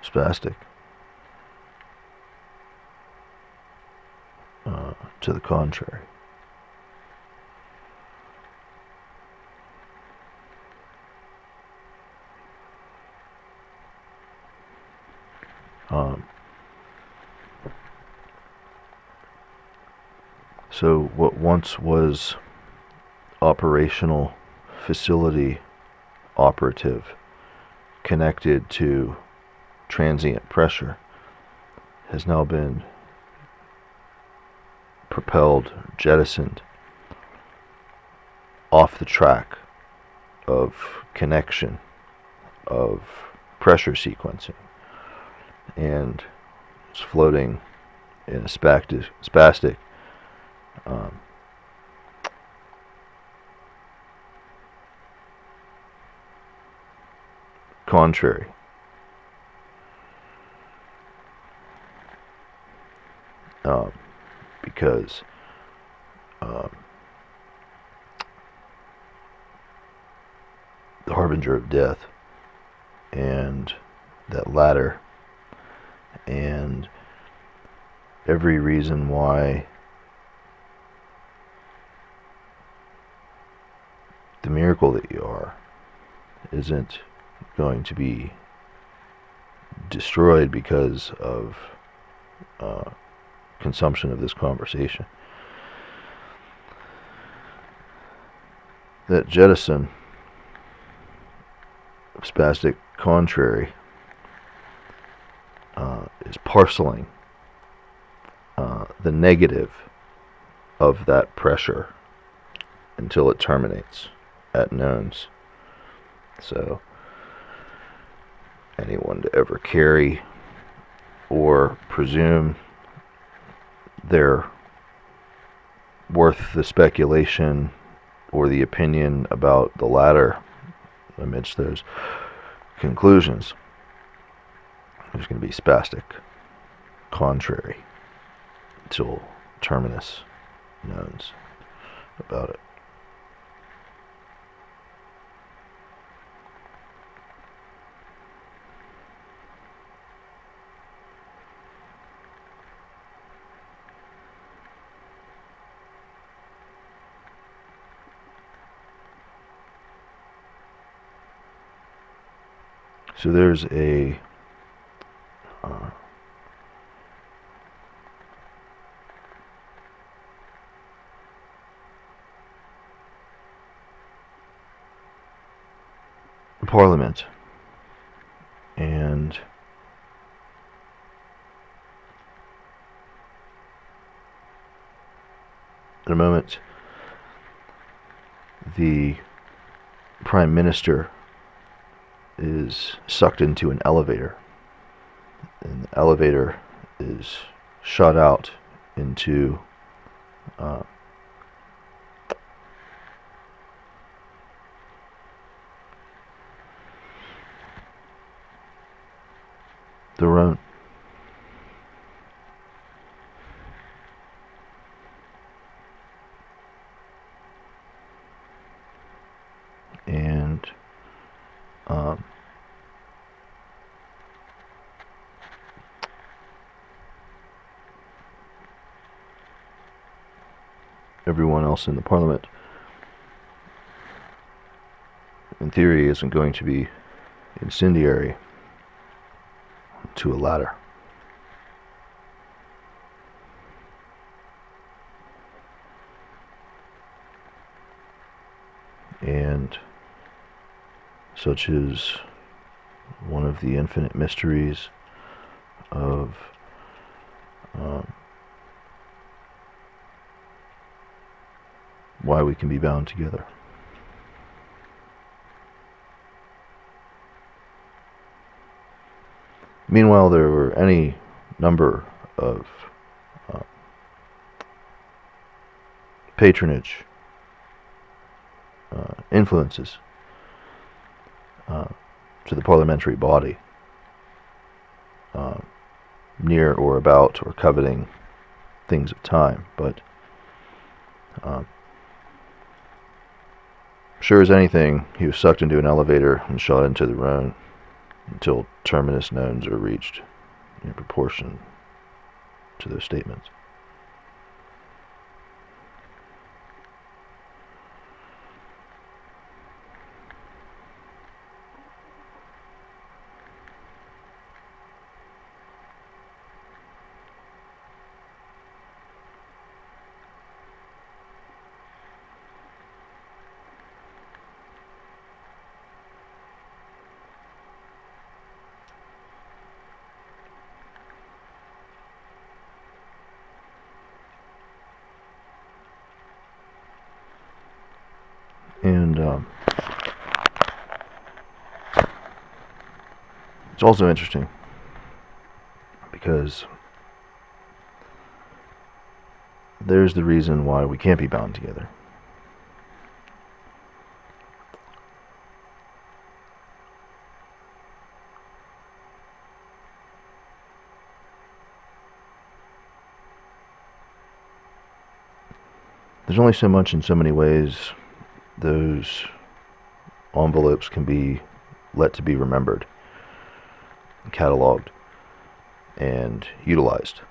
spastic. To the contrary. So what once was operational facility operative connected to transient pressure has now been propelled, jettisoned off the track of connection, of pressure sequencing, and it's floating in a spastic contrary. Because the harbinger of death and that ladder and every reason why the miracle that you are isn't going to be destroyed because of consumption of this conversation. That jettison of spastic contrary is parceling the negative of that pressure until it terminates at knowns. So anyone to ever carry or presume they're worth the speculation or the opinion about the latter amidst those conclusions is going to be spastic, contrary, till terminus knowns about it. So there's a parliament, and in a moment the Prime Minister is sucked into an elevator, and the elevator is shot out into the road. And everyone else in the parliament, in theory, isn't going to be incendiary to a ladder. And such is one of the infinite mysteries of why we can be bound together. Meanwhile, there were any number of patronage influences to the parliamentary body, near or about or coveting things of time, but sure as anything, he was sucked into an elevator and shot into the Rhone until terminus knowns are reached in proportion to those statements. And it's also interesting because there's the reason why we can't be bound together. There's only so much in so many ways those envelopes can be let to be remembered, cataloged, and utilized.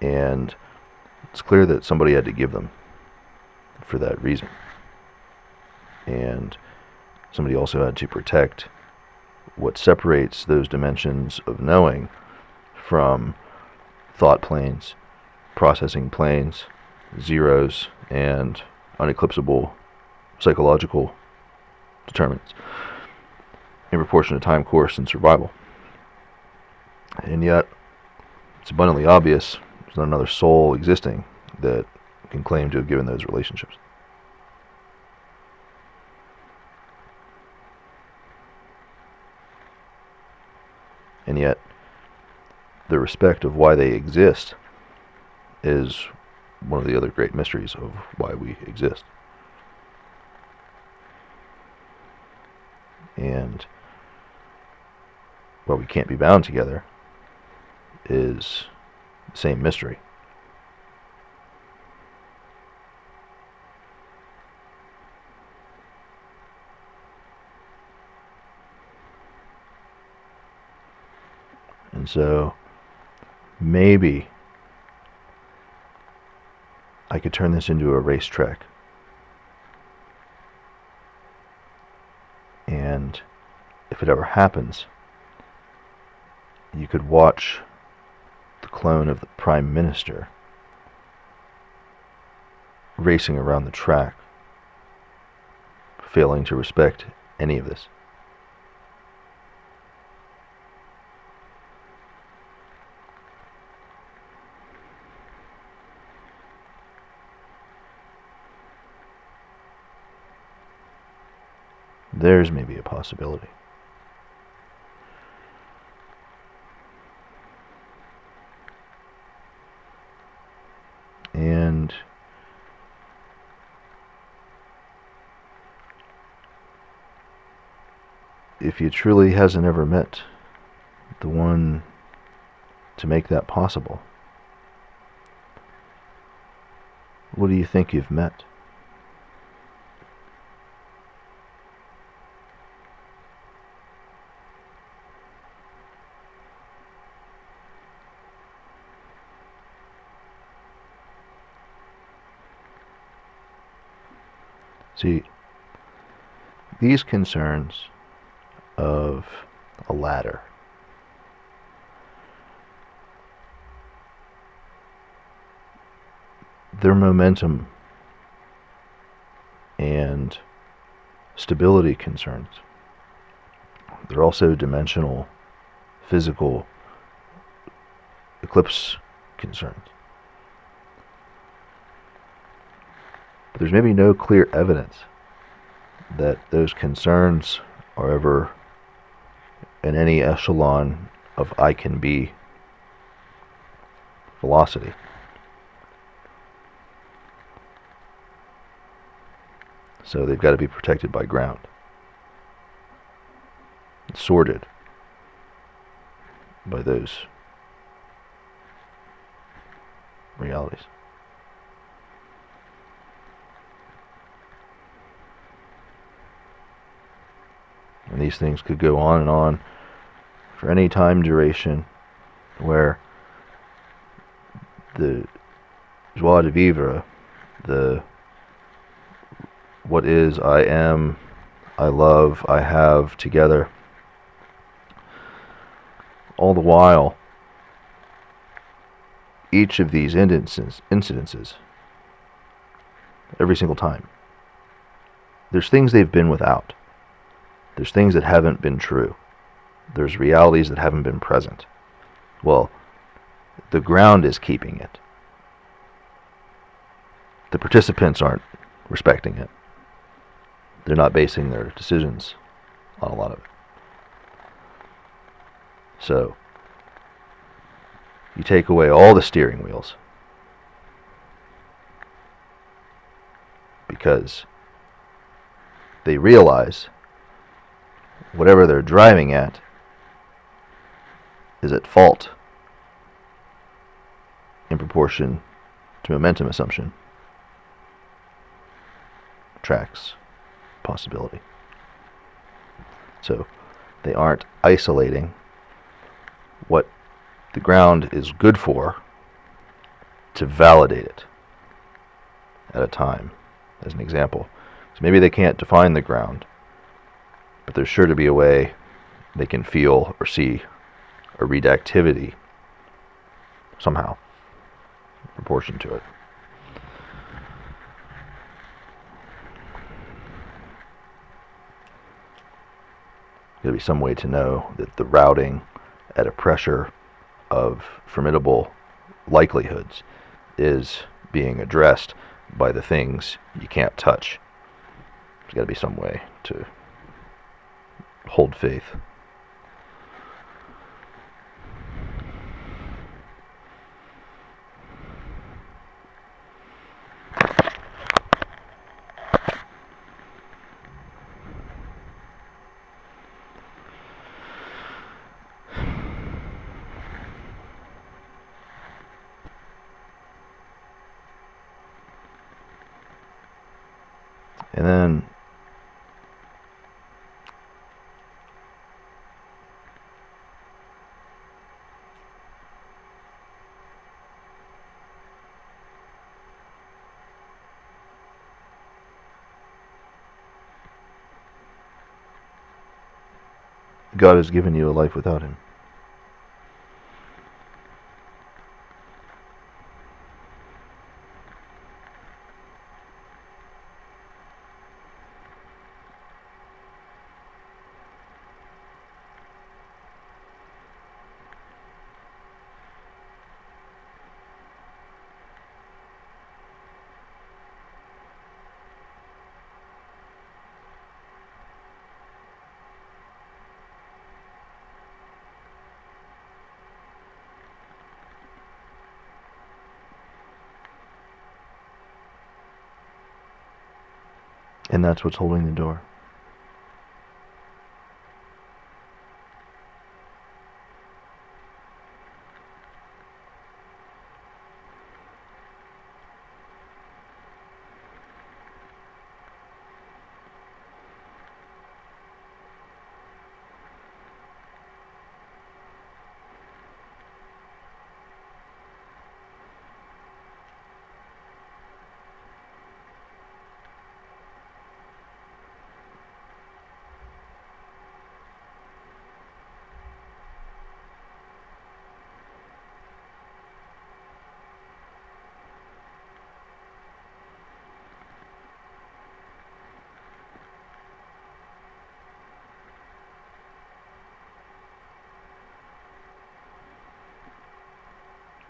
And it's clear that somebody had to give them for that reason. And somebody also had to protect what separates those dimensions of knowing from thought planes, processing planes, zeros, and uneclipsable psychological determinants in proportion to time, course, and survival. And yet, it's abundantly obvious, There's not another soul existing that can claim to have given those relationships. And yet, the respect of why they exist is one of the other great mysteries of why we exist. And why we can't be bound together is the same mystery. And so, maybe I could turn this into a racetrack. And if it ever happens, you could watch the clone of the Prime Minister racing around the track, failing to respect any of this. There's maybe a possibility. And if you truly hasn't ever met the one to make that possible, what do you think you've met? See, these concerns of a ladder their momentum and stability concerns. They're also dimensional, physical eclipse concerns. But there's maybe no clear evidence that those concerns are ever in any echelon of I can be velocity. So they've got to be protected by ground, sorted by those realities. And these things could go on and on for any time duration where the joie de vivre, the what is, I am, I love, I have together, all the while, each of these incidences, every single time, there's things they've been without. There's things that haven't been true. There's realities that haven't been present. Well, the ground is keeping it. The participants aren't respecting it. They're not basing their decisions on a lot of it. So, you take away all the steering wheels because they realize whatever they're driving at is at fault in proportion to momentum assumption tracks possibility. So they aren't isolating what the ground is good for to validate it at a time, as an example. So maybe they can't define the ground, but there's sure to be a way they can feel or see or read activity somehow in proportion to it. There'll be some way to know that the routing at a pressure of formidable likelihoods is being addressed by the things you can't touch. There's got to be some way to hold faith. And then God has given you a life without Him. And that's what's holding the door.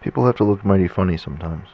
People have to look mighty funny sometimes.